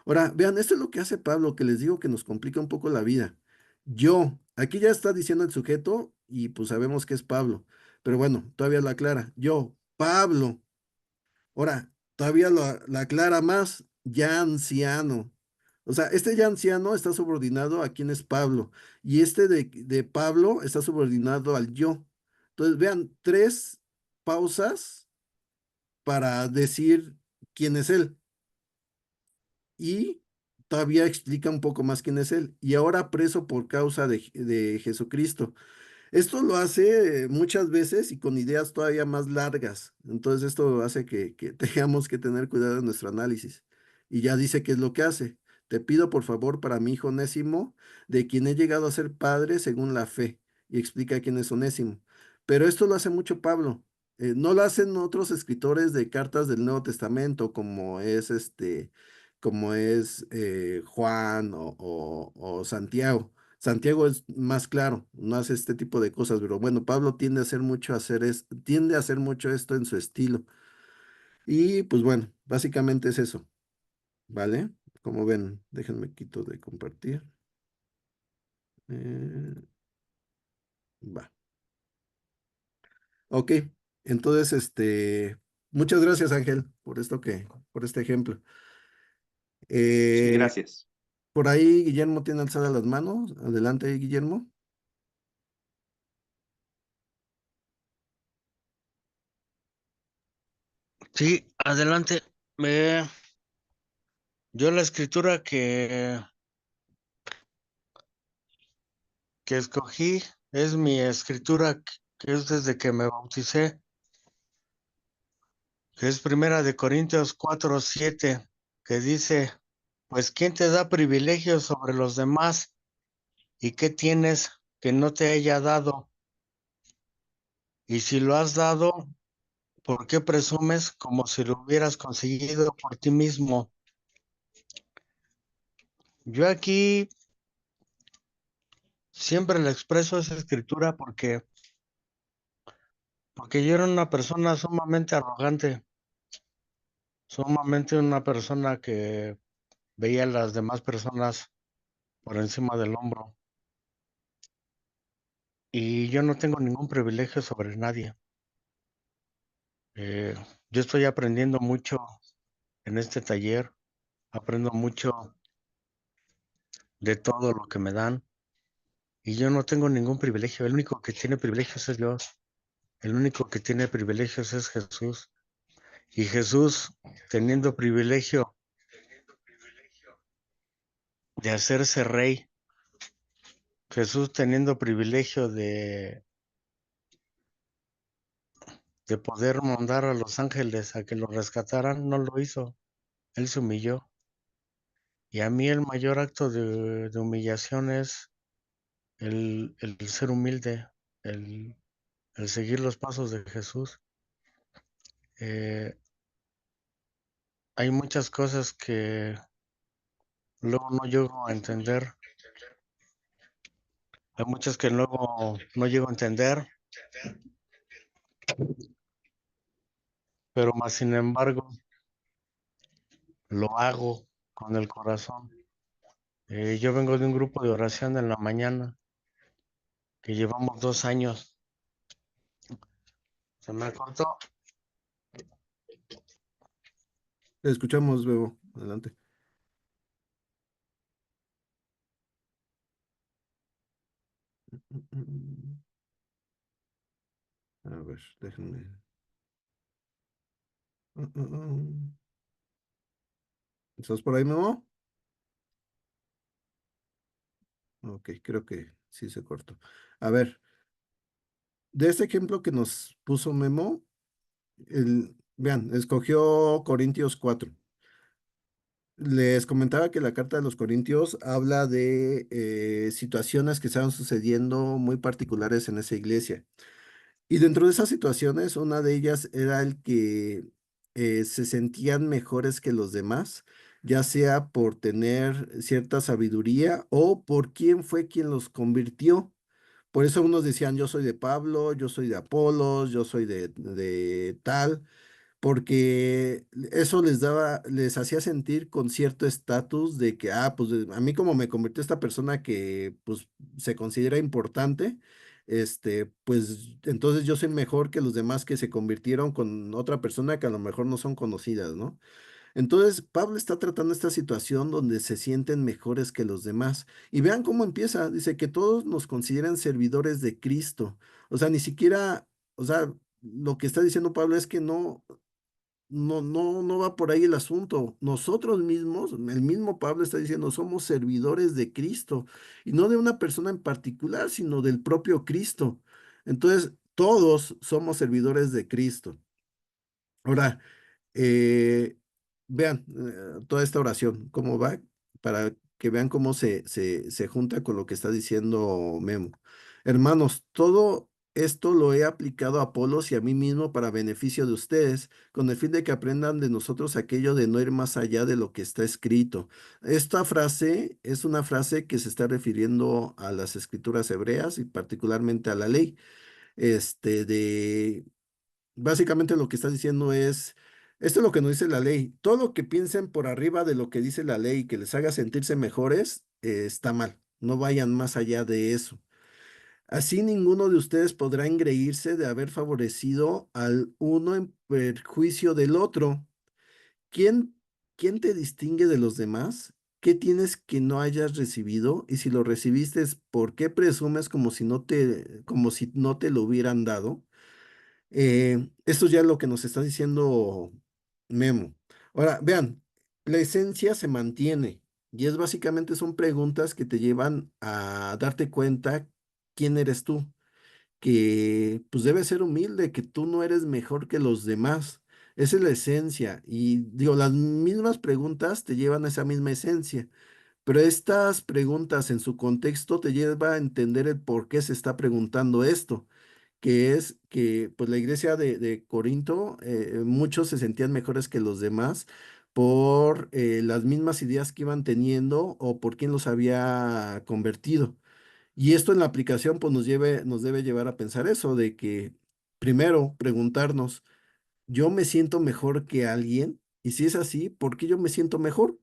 A: Ahora, vean, esto es lo que hace Pablo, que les digo que nos complica un poco la vida. Yo, aquí ya está diciendo el sujeto y pues sabemos que es Pablo. Pero bueno, todavía la aclara. Yo, Pablo. Ahora, todavía la aclara más, ya anciano. O sea, este ya anciano está subordinado a quien es Pablo. Y este de Pablo está subordinado al yo. Entonces, vean, tres pausas para decir quién es él. Y todavía explica un poco más quién es él. Y ahora preso por causa de Jesucristo. Esto lo hace muchas veces y con ideas todavía más largas. Entonces esto hace que tengamos que tener cuidado en nuestro análisis. Y ya dice qué es lo que hace. Te pido por favor para mi hijo Onésimo, de quien he llegado a ser padre según la fe. Y explica quién es Onésimo. Pero esto lo hace mucho Pablo. No lo hacen otros escritores de cartas del Nuevo Testamento, como es Juan o Santiago. Santiago es más claro, no hace este tipo de cosas, pero bueno, Pablo tiende a hacer mucho esto en su estilo. Y pues bueno, básicamente es eso, ¿vale? Como ven, déjenme quito de compartir. Eh, va. Ok, entonces, muchas gracias, Ángel, por este ejemplo.
E: Sí,
A: Eh,
E: gracias.
A: por ahí Guillermo tiene alzadas las manos. Adelante, Guillermo.
F: Sí, adelante. Yo la escritura que escogí es mi escritura que es desde que me bauticé, que es Primera de Corintios 4:7, que dice, pues ¿quién te da privilegios sobre los demás y qué tienes que no te haya dado? Y si lo has dado, ¿por qué presumes como si lo hubieras conseguido por ti mismo? Yo aquí siempre le expreso esa escritura porque yo era una persona sumamente arrogante, sumamente una persona que veía a las demás personas por encima del hombro. Y yo no tengo ningún privilegio sobre nadie. Eh, yo estoy aprendiendo mucho en este taller, aprendo mucho de todo lo que me dan y yo no tengo ningún privilegio. El único que tiene privilegios es Dios. El único que tiene privilegios es Jesús. Y Jesús, teniendo privilegio de hacerse rey, Jesús teniendo privilegio de poder mandar a los ángeles a que lo rescataran, no lo hizo. Él se humilló. Y a mí el mayor acto de humillación es el ser humilde, el, el seguir los pasos de Jesús. Eh, hay muchas cosas que luego no llego a entender. Hay muchas que luego no llego a entender, pero más sin embargo lo hago con el corazón. Yo vengo de un grupo de oración en la mañana que llevamos 2 años. Se me cortó.
A: Te escuchamos, Bebo. Adelante. A ver, déjenme. ¿Estás por ahí, Memo? Ok, creo que sí se cortó. A ver, de este ejemplo que nos puso Memo, vean, escogió Corintios 4. Les comentaba que la carta de los Corintios habla de situaciones que estaban sucediendo muy particulares en esa iglesia. Y dentro de esas situaciones, una de ellas era el que se sentían mejores que los demás, ya sea por tener cierta sabiduría o por quién fue quien los convirtió. Por eso unos decían, yo soy de Pablo, yo soy de Apolos, yo soy de tal, porque eso les daba, les hacía sentir con cierto estatus de que, pues a mí como me convirtió esta persona que pues se considera importante, pues entonces yo soy mejor que los demás que se convirtieron con otra persona que a lo mejor no son conocidas, ¿no? Entonces, Pablo está tratando esta situación donde se sienten mejores que los demás. Y vean cómo empieza. Dice que todos nos consideran servidores de Cristo. O sea, ni siquiera, o sea, lo que está diciendo Pablo es que no va por ahí el asunto. Nosotros mismos, el mismo Pablo está diciendo, somos servidores de Cristo. Y no de una persona en particular, sino del propio Cristo. Entonces, todos somos servidores de Cristo. Ahora, eh, vean toda esta oración, cómo va, para que vean cómo se junta con lo que está diciendo Memo. Hermanos, todo esto lo he aplicado a Apolos y a mí mismo para beneficio de ustedes, con el fin de que aprendan de nosotros aquello de no ir más allá de lo que está escrito. Esta frase es una frase que se está refiriendo a las escrituras hebreas y particularmente a la ley, de básicamente lo que está diciendo es, esto es lo que nos dice la ley. Todo lo que piensen por arriba de lo que dice la ley que les haga sentirse mejores, está mal. No vayan más allá de eso. Así ninguno de ustedes podrá engreírse de haber favorecido al uno en perjuicio del otro. ¿Quién, quién te distingue de los demás? ¿Qué tienes que no hayas recibido? Y si lo recibiste, ¿por qué presumes como si no te lo hubieran dado? Esto ya es lo que nos está diciendo Memo. Ahora, vean, la esencia se mantiene y es básicamente son preguntas que te llevan a darte cuenta quién eres tú, que pues debes ser humilde, que tú no eres mejor que los demás. Esa es la esencia. Y digo, las mismas preguntas te llevan a esa misma esencia, pero estas preguntas en su contexto te lleva a entender el por qué se está preguntando esto, que es que pues la iglesia de Corinto, muchos se sentían mejores que los demás por las mismas ideas que iban teniendo o por quién los había convertido. Y esto en la aplicación pues nos debe llevar a pensar eso, de que primero preguntarnos, ¿yo me siento mejor que alguien? Y si es así, ¿por qué yo me siento mejor?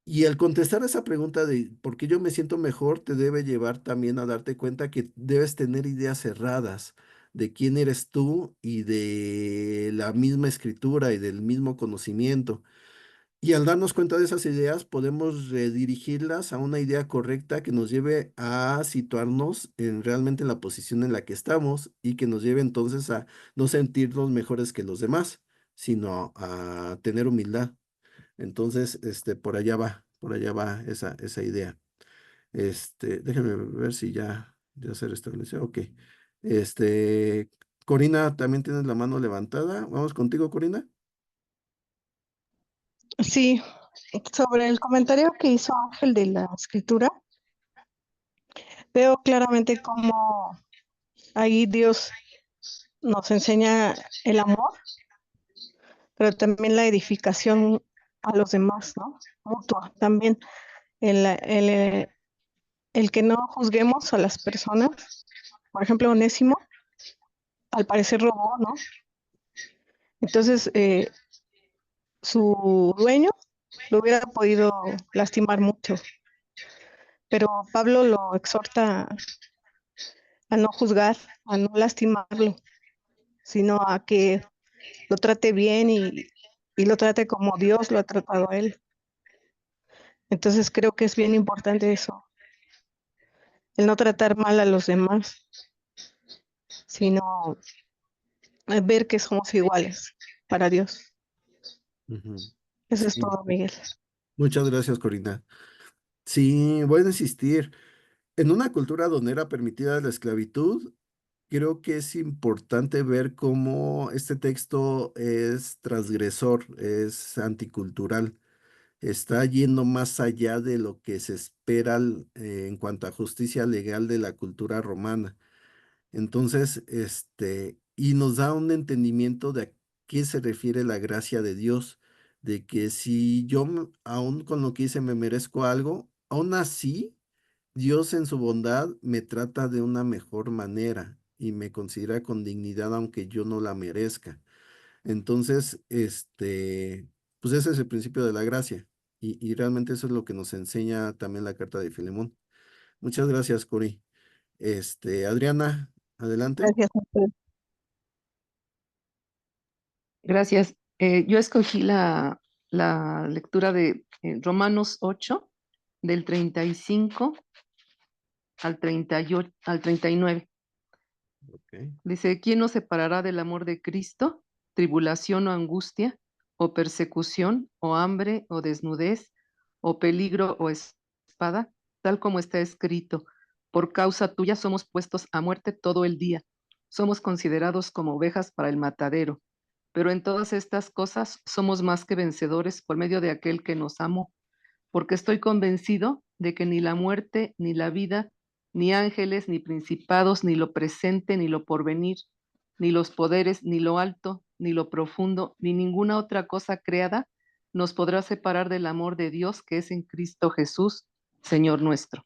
A: Y al contestar esa pregunta de por qué yo me siento mejor, te debe llevar también a darte cuenta que debes tener ideas cerradas de quién eres tú y de la misma escritura y del mismo conocimiento. Y al darnos cuenta de esas ideas, podemos redirigirlas a una idea correcta que nos lleve a situarnos en realmente en la posición en la que estamos y que nos lleve entonces a no sentirnos mejores que los demás, sino a tener humildad. Entonces, por allá va esa idea. Déjame ver si ya se restableció. Ok. Este, Corina, también tienes la mano levantada. Vamos contigo, Corina.
G: Sí, sobre el comentario que hizo Ángel de la escritura, veo claramente cómo ahí Dios nos enseña el amor, pero también la edificación a los demás, ¿no? Mutua también. El que no juzguemos a las personas. Por ejemplo, Onésimo, al parecer robó, ¿no? Entonces, su dueño lo hubiera podido lastimar mucho, pero Pablo lo exhorta a no juzgar, a no lastimarlo, sino a que lo trate bien y lo trate como Dios lo ha tratado a él. Entonces creo que es bien importante eso, el no tratar mal a los demás, sino ver que somos iguales para Dios.
A: Ujú.
G: Eso es
A: Sí,
G: todo, Miguel.
A: muchas gracias, Corina. Sí, voy a insistir. En una cultura donde era permitida la esclavitud, creo que es importante ver cómo este texto es transgresor, es anticultural, está yendo más allá de lo que se espera en cuanto a justicia legal de la cultura romana. Entonces, y nos da un entendimiento de a qué se refiere la gracia de Dios, de que si yo, aún con lo que hice, me merezco algo, aún así, Dios en su bondad me trata de una mejor manera y me considera con dignidad aunque yo no la merezca. Entonces, pues ese es el principio de la gracia y realmente eso es lo que nos enseña también la carta de Filemón. Muchas gracias, Cori. Adriana, adelante.
G: Gracias, Ángel.
H: Gracias. Yo escogí la lectura de Romanos 8, del 35 al 38, al 39.
A: Ok.
H: Dice, ¿quién nos separará del amor de Cristo? ¿Tribulación o angustia? ¿O persecución? ¿O hambre? ¿O desnudez? ¿O peligro o espada? Tal como está escrito, por causa tuya somos puestos a muerte todo el día. Somos considerados como ovejas para el matadero. Pero en todas estas cosas somos más que vencedores por medio de aquel que nos amó, porque estoy convencido de que ni la muerte, ni la vida, ni ángeles, ni principados, ni lo presente, ni lo porvenir, ni los poderes, ni lo alto, ni lo profundo, ni ninguna otra cosa creada nos podrá separar del amor de Dios que es en Cristo Jesús, Señor nuestro.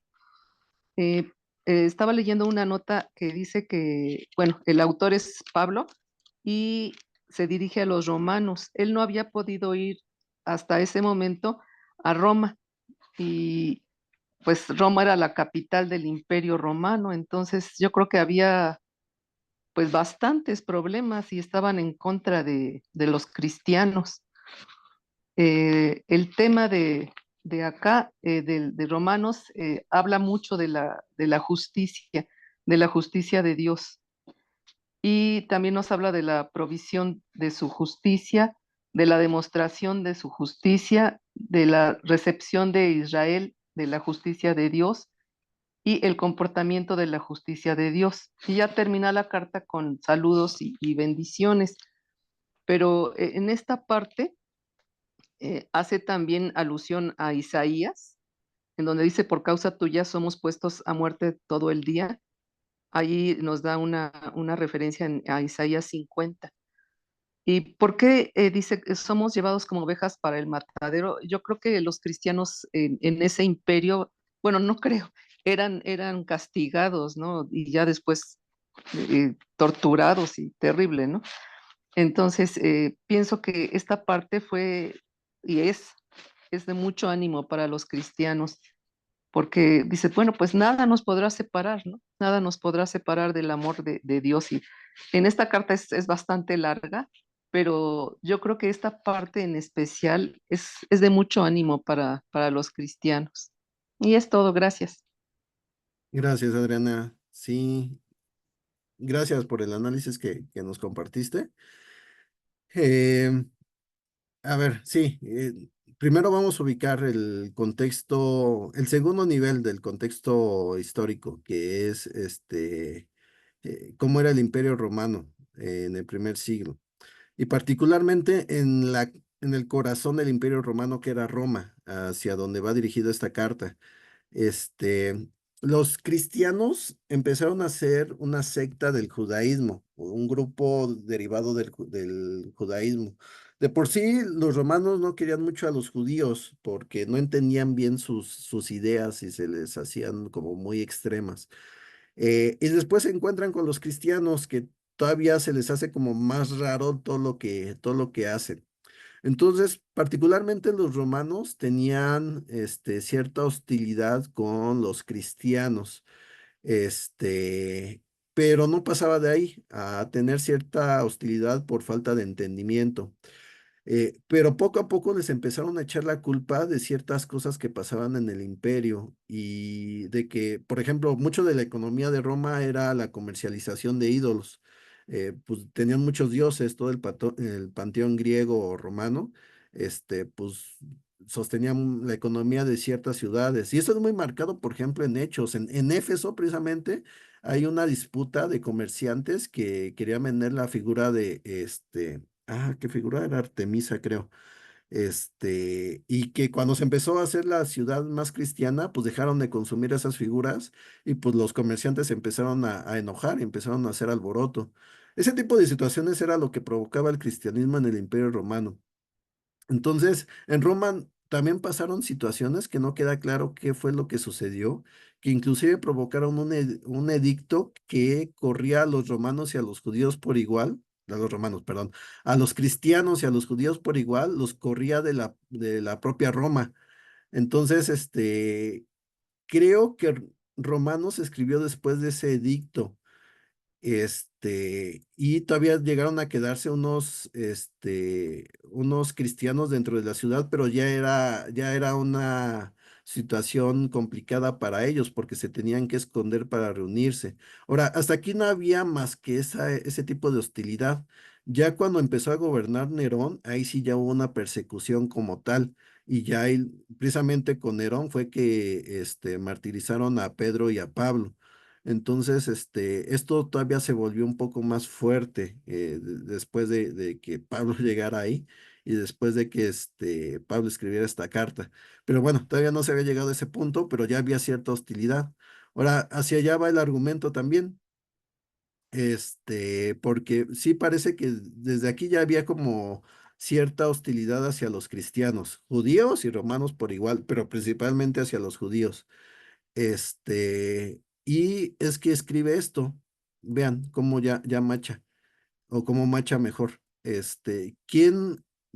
H: Eh, Estaba leyendo una nota que dice que, bueno, el autor es Pablo y se dirige a los romanos. Él no había podido ir hasta ese momento a Roma y pues Roma era la capital del Imperio Romano, entonces yo creo que había pues bastantes problemas y estaban en contra de los cristianos. El tema de acá, de Romanos, habla mucho de la justicia de Dios. Y también nos habla de la provisión de su justicia, de la demostración de su justicia, de la recepción de Israel de la justicia de Dios y el comportamiento de la justicia de Dios. Y ya termina la carta con saludos y bendiciones, pero en esta parte hace también alusión a Isaías, en donde dice, por causa tuya somos puestos a muerte todo el día. Ahí nos da una referencia a Isaías 50. ¿Y por qué dice que somos llevados como ovejas para el matadero? Yo creo que los cristianos en ese imperio, bueno, no creo, eran castigados, ¿no? Y ya después torturados y terrible, ¿no? Entonces, pienso que esta parte fue y es es de mucho ánimo para los cristianos, porque dice, bueno, pues nada nos podrá separar, ¿no? Nada nos podrá separar del amor de Dios. Y en esta carta es bastante larga, pero yo creo que esta parte en especial es de mucho ánimo para los cristianos. Y es todo, gracias.
A: Gracias, Adriana. Sí, gracias por el análisis que nos compartiste. Eh, a ver, sí, primero vamos a ubicar el contexto, el segundo nivel del contexto histórico, que es cómo era el Imperio Romano en el primer siglo, y particularmente en el corazón del Imperio Romano, que era Roma, hacia donde va dirigida esta carta. Este, los cristianos empezaron a ser una secta del judaísmo, un grupo derivado del judaísmo. De por sí, los romanos no querían mucho a los judíos porque no entendían bien sus ideas y se les hacían como muy extremas. Y después se encuentran con los cristianos que todavía se les hace como más raro todo lo que hacen. Entonces, particularmente los romanos tenían cierta hostilidad con los cristianos, este, pero no pasaba de ahí a tener cierta hostilidad por falta de entendimiento. Pero poco a poco les empezaron a echar la culpa de ciertas cosas que pasaban en el imperio y de que, por ejemplo, mucho de la economía de Roma era la comercialización de ídolos. Pues tenían muchos dioses, todo el panteón griego o romano, pues sostenían la economía de ciertas ciudades. Y eso es muy marcado, por ejemplo, en Hechos. En Éfeso, precisamente, hay una disputa de comerciantes que querían vender la figura de ¿qué figura era? Artemisa, creo. Y que cuando se empezó a hacer la ciudad más cristiana, pues dejaron de consumir esas figuras y pues los comerciantes se empezaron a enojar, empezaron a hacer alboroto. Ese tipo de situaciones era lo que provocaba el cristianismo en el Imperio Romano. Entonces, en Roma también pasaron situaciones que no queda claro qué fue lo que sucedió, que inclusive provocaron un edicto que corría a los romanos y a los judíos por igual, a los romanos, perdón, a los cristianos y a los judíos por igual, los corría de la propia Roma. Entonces, creo que Romanos escribió después de ese edicto. Y todavía llegaron a quedarse unos cristianos dentro de la ciudad, pero ya era una situación complicada para ellos porque se tenían que esconder para reunirse. Ahora, hasta aquí no había más que ese tipo de hostilidad. Ya cuando empezó a gobernar Nerón, ahí sí ya hubo una persecución como tal. Y ya precisamente con Nerón fue que martirizaron a Pedro y a Pablo. Entonces, esto todavía se volvió un poco más fuerte después de que Pablo llegara ahí y después de que Pablo escribiera esta carta. Pero bueno, todavía no se había llegado a ese punto, pero ya había cierta hostilidad. Ahora, hacia allá va el argumento también, porque sí parece que desde aquí ya había como cierta hostilidad hacia los cristianos, judíos y romanos por igual, pero principalmente hacia los judíos. Y es que escribe esto. Vean cómo ya macha, o cómo macha mejor.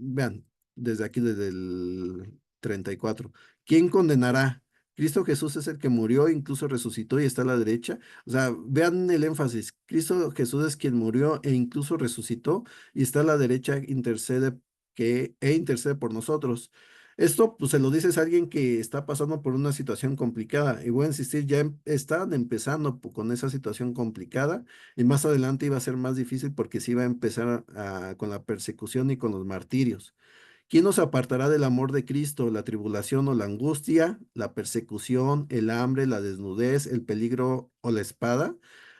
A: Vean, desde aquí, desde el 34, ¿quién condenará? Cristo Jesús es el que murió, incluso resucitó y está a la derecha. O sea, vean el énfasis. Cristo Jesús es quien murió e incluso resucitó y está a la derecha, intercede por nosotros. Esto, pues, se lo dices a alguien que está pasando por una situación complicada. Y voy a insistir, estaban empezando con esa situación complicada y más adelante iba a ser más difícil porque se iba a empezar con la persecución y con los martirios. ¿Quién nos apartará del amor de Cristo? ¿La tribulación o la angustia, la persecución, el hambre, la desnudez, el peligro o la espada?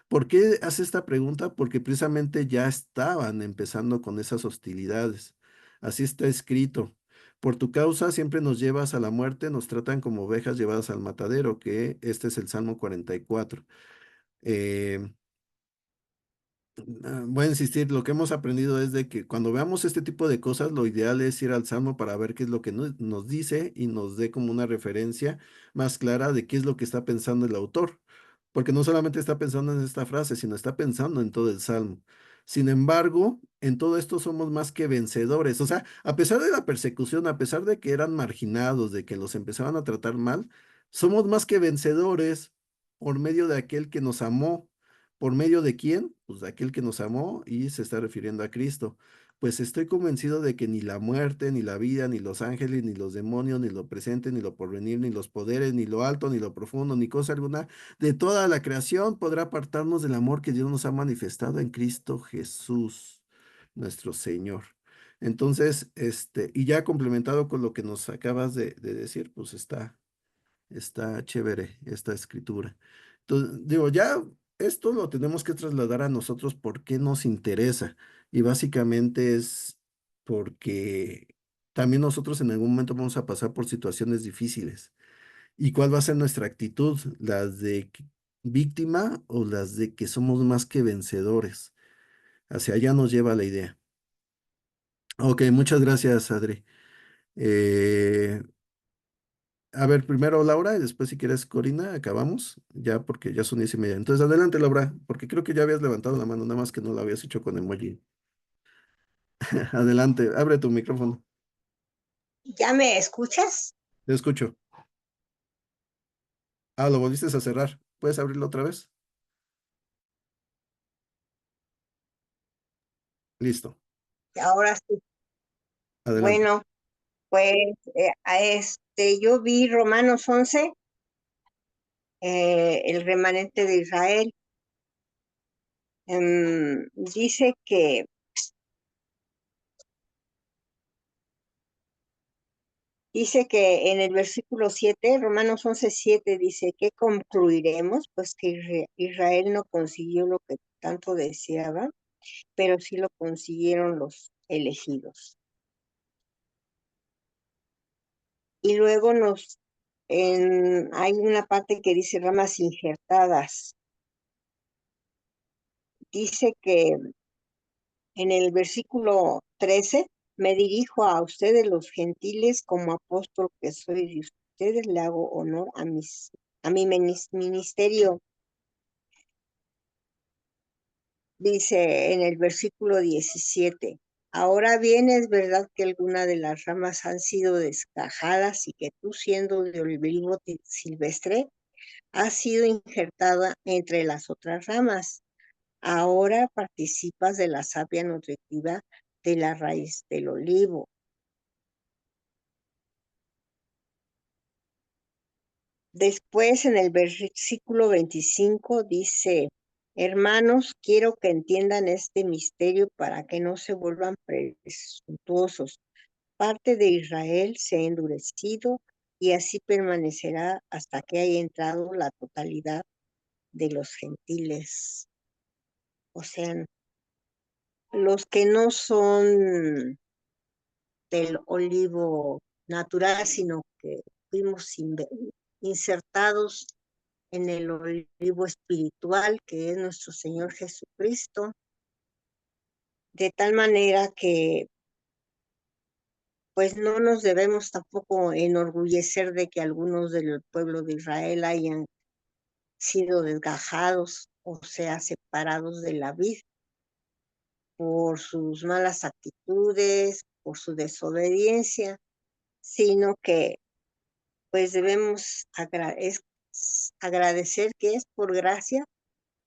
A: ¿Por qué hace esta pregunta? Porque precisamente ya estaban empezando con esas hostilidades. Así está escrito. Por tu causa siempre nos llevas a la muerte, nos tratan como ovejas llevadas al matadero, que este es el Salmo 44. Eh, Voy a insistir, lo que hemos aprendido es de que cuando veamos este tipo de cosas, lo ideal es ir al Salmo para ver qué es lo que nos dice y nos dé como una referencia más clara de qué es lo que está pensando el autor. Porque no solamente está pensando en esta frase, sino está pensando en todo el Salmo. Sin embargo, en todo esto somos más que vencedores. O sea, a pesar de la persecución, a pesar de que eran marginados, de que los empezaban a tratar mal, somos más que vencedores por medio de aquel que nos amó. ¿Por medio de quién? Pues de aquel que nos amó y se está refiriendo a Cristo. Pues estoy convencido de que ni la muerte, ni la vida, ni los ángeles, ni los demonios, ni lo presente, ni lo porvenir, ni los poderes, ni lo alto, ni lo profundo, ni cosa alguna de toda la creación podrá apartarnos del amor que Dios nos ha manifestado en Cristo Jesús, nuestro Señor. Entonces, y ya complementado con lo que nos acabas de decir, pues está chévere esta escritura. Entonces, digo, ya esto lo tenemos que trasladar a nosotros porque nos interesa. Y básicamente es porque también nosotros en algún momento vamos a pasar por situaciones difíciles. ¿Y cuál va a ser nuestra actitud? ¿Las de víctima o las de que somos más que vencedores? Hacia allá nos lleva la idea. Ok, muchas gracias, Adri. Eh, a ver, primero Laura y después si quieres Corina, acabamos, ya porque ya son 10:30. Entonces, adelante, Laura, porque creo que ya habías levantado la mano, nada más que no lo habías hecho con emoji. Adelante, abre tu micrófono.
D: ¿Ya me escuchas?
A: Te escucho. Ah, lo volviste a cerrar. ¿Puedes abrirlo otra vez? Listo.
D: Ahora sí.
A: Adelante.
D: Bueno, pues yo vi Romanos 11, el remanente de Israel. Dice que en el versículo 7, Romanos 11:7 dice, ¿qué concluiremos? Pues que Israel no consiguió lo que tanto deseaba, pero sí lo consiguieron los elegidos. Y luego hay una parte que dice ramas injertadas. Dice que en el versículo 13, me dirijo a ustedes los gentiles como apóstol que soy de ustedes, le hago honor a mi ministerio. Dice en el versículo 17, ahora bien es verdad que algunas de las ramas han sido desgajadas y que tú siendo de olivo silvestre, has sido injertada entre las otras ramas. Ahora participas de la savia nutritiva de la raíz del olivo. Después en el versículo 25 dice, hermanos, quiero que entiendan este misterio para que no se vuelvan presuntuosos. Parte de Israel se ha endurecido y así permanecerá hasta que haya entrado la totalidad de los gentiles. O sea, los que no son del olivo natural, sino que fuimos insertados en el olivo espiritual que es nuestro Señor Jesucristo, de tal manera que pues no nos debemos tampoco enorgullecer de que algunos del pueblo de Israel hayan sido desgajados, o sea, separados de la vid por sus malas actitudes, por su desobediencia, sino que pues debemos agradecer que es por gracia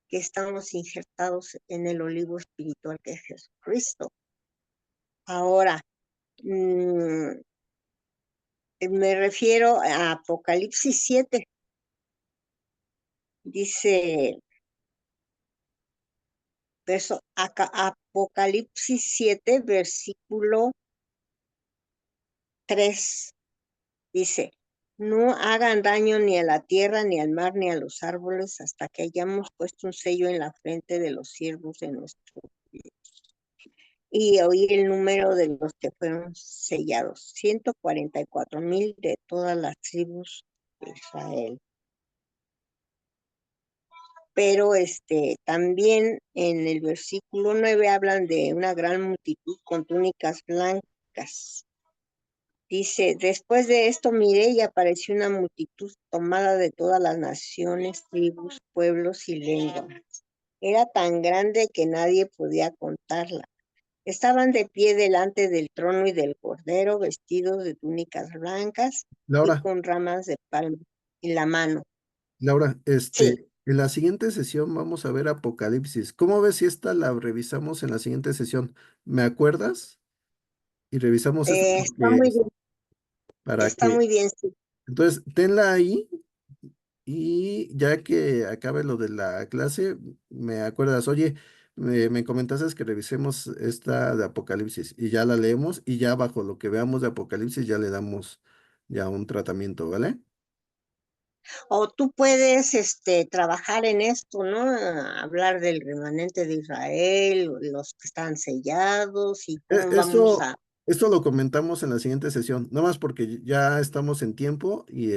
D: que estamos injertados en el olivo espiritual que es Jesucristo. Ahora, me refiero a Apocalipsis 7. Dice, Apocalipsis 7, versículo 3. Dice, no hagan daño ni a la tierra, ni al mar, ni a los árboles, hasta que hayamos puesto un sello en la frente de los siervos de nuestro Dios. Y oí el número de los que fueron sellados, 144,000 de todas las tribus de Israel. Pero también en el versículo 9 hablan de una gran multitud con túnicas blancas. Dice, después de esto miré y apareció una multitud tomada de todas las naciones, tribus, pueblos y lenguas. Era tan grande que nadie podía contarla. Estaban de pie delante del trono y del cordero, vestidos de túnicas blancas y
A: Laura,
D: con ramas de palma en la mano.
A: Laura,
D: Sí,
A: en la siguiente sesión vamos a ver Apocalipsis. ¿Cómo ves si esta la revisamos en la siguiente sesión? ¿Me acuerdas? Y revisamos esta
D: está muy bien,
A: para
D: está
A: que,
D: muy bien, sí.
A: entonces, tenla ahí y ya que acabe lo de la clase, me acuerdas, oye, me comentaste que revisemos esta de Apocalipsis y ya la leemos y ya bajo lo que veamos de Apocalipsis ya le damos ya un tratamiento, ¿vale?
D: O tú puedes trabajar en esto, ¿no? Hablar del remanente de Israel, los que están sellados y cómo vamos
A: Eso,
D: a...
A: esto lo comentamos en la siguiente sesión, nada más porque ya estamos en tiempo y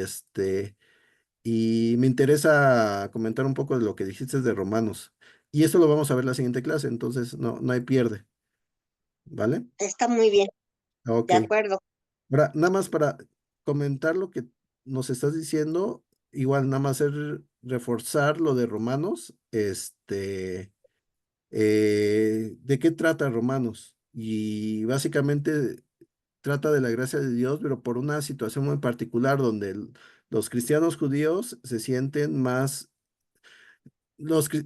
A: me interesa comentar un poco de lo que dijiste de Romanos. Y eso lo vamos a ver en la siguiente clase, entonces no hay pierde, ¿vale?
D: Está muy bien,
A: Ok.
D: de acuerdo.
A: Ahora, nada más para comentar lo que nos estás diciendo, igual nada más reforzar lo de Romanos, ¿de qué trata Romanos? Y básicamente trata de la gracia de Dios, pero por una situación muy particular donde los cristianos judíos se sienten más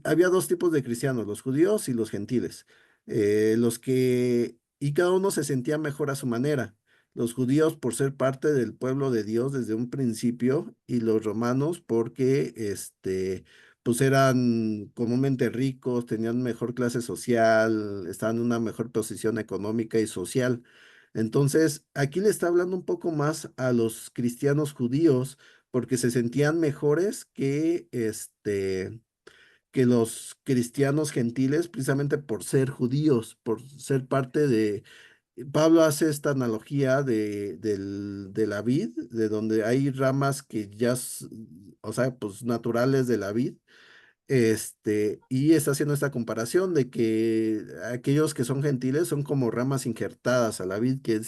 A: había dos tipos de cristianos, los judíos y los gentiles. Y cada uno se sentía mejor a su manera. Los judíos por ser parte del pueblo de Dios desde un principio y los romanos porque, pues eran comúnmente ricos, tenían mejor clase social, estaban en una mejor posición económica y social. Entonces, aquí le está hablando un poco más a los cristianos judíos porque se sentían mejores que los cristianos gentiles, precisamente por ser judíos, por ser parte de... Pablo hace esta analogía de la vid, de donde hay ramas que ya, o sea, pues naturales de la vid, y está haciendo esta comparación de que aquellos que son gentiles son como ramas injertadas a la vid, que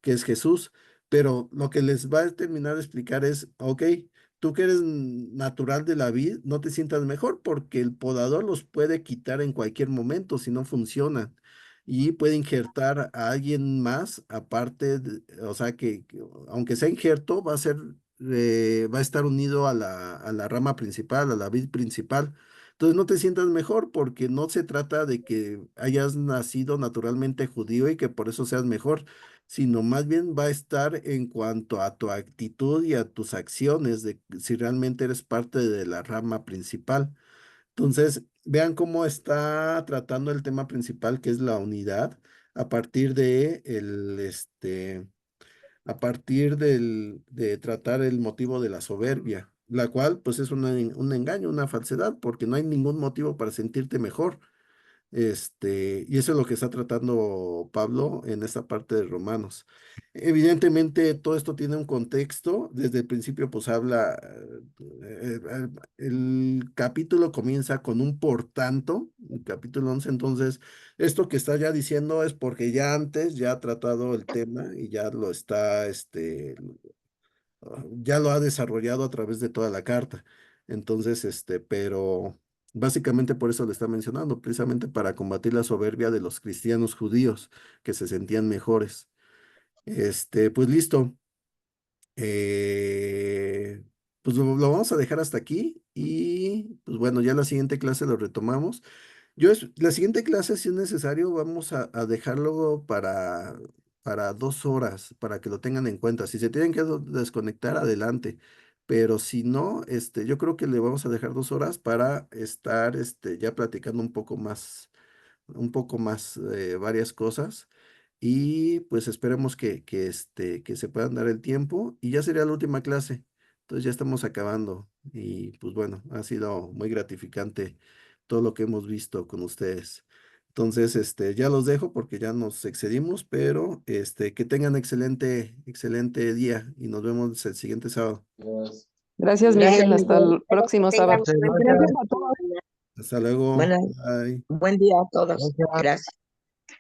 A: es Jesús. Pero lo que les va a terminar de explicar es, ok, tú que eres natural de la vid, no te sientas mejor porque el podador los puede quitar en cualquier momento si no funcionan. Y puede injertar a alguien más, aparte, o sea, aunque sea injerto, va a estar unido a a la rama principal, a la vid principal. Entonces no te sientas mejor porque no se trata de que hayas nacido naturalmente judío y que por eso seas mejor, sino más bien va a estar en cuanto a tu actitud y a tus acciones, de si realmente eres parte de la rama principal. Entonces, vean cómo está tratando el tema principal, que es la unidad, a partir a partir de tratar el motivo de la soberbia, la cual pues es un engaño, una falsedad, porque no hay ningún motivo para sentirte mejor. Y eso es lo que está tratando Pablo en esta parte de Romanos. Evidentemente, todo esto tiene un contexto. Desde el principio, pues habla, el capítulo comienza con un por tanto, el capítulo 11. Entonces, esto que está ya diciendo es porque ya antes ya ha tratado el tema y ya lo está, ya lo ha desarrollado a través de toda la carta. Entonces, pero básicamente por eso le está mencionando, precisamente para combatir la soberbia de los cristianos judíos que se sentían mejores. Pues listo. Eh, pues lo vamos a dejar hasta aquí y pues bueno, ya la siguiente clase lo retomamos. La siguiente clase, si es necesario, vamos a dejarlo para 2 horas, para que lo tengan en cuenta. Si se tienen que desconectar, adelante. Pero si no, yo creo que le vamos a dejar 2 horas para estar, ya platicando un poco más, varias cosas. Y pues esperemos que se puedan dar el tiempo y ya sería la última clase. Entonces ya estamos acabando y pues bueno, ha sido muy gratificante todo lo que hemos visto con ustedes. Entonces, ya los dejo porque ya nos excedimos, pero que tengan excelente día y nos vemos el siguiente sábado.
H: Gracias,
D: Gracias,
H: Miguel. Hasta
D: Miguel.
H: el
D: Espero que
H: próximo
D: tengan
H: sábado.
F: Muchas
D: una
F: gracias.
G: Gracias
D: excelente
G: a todos.
D: semana.
A: Hasta luego. Bye.
D: Buen día a todos.
F: Gracias.
D: Gracias.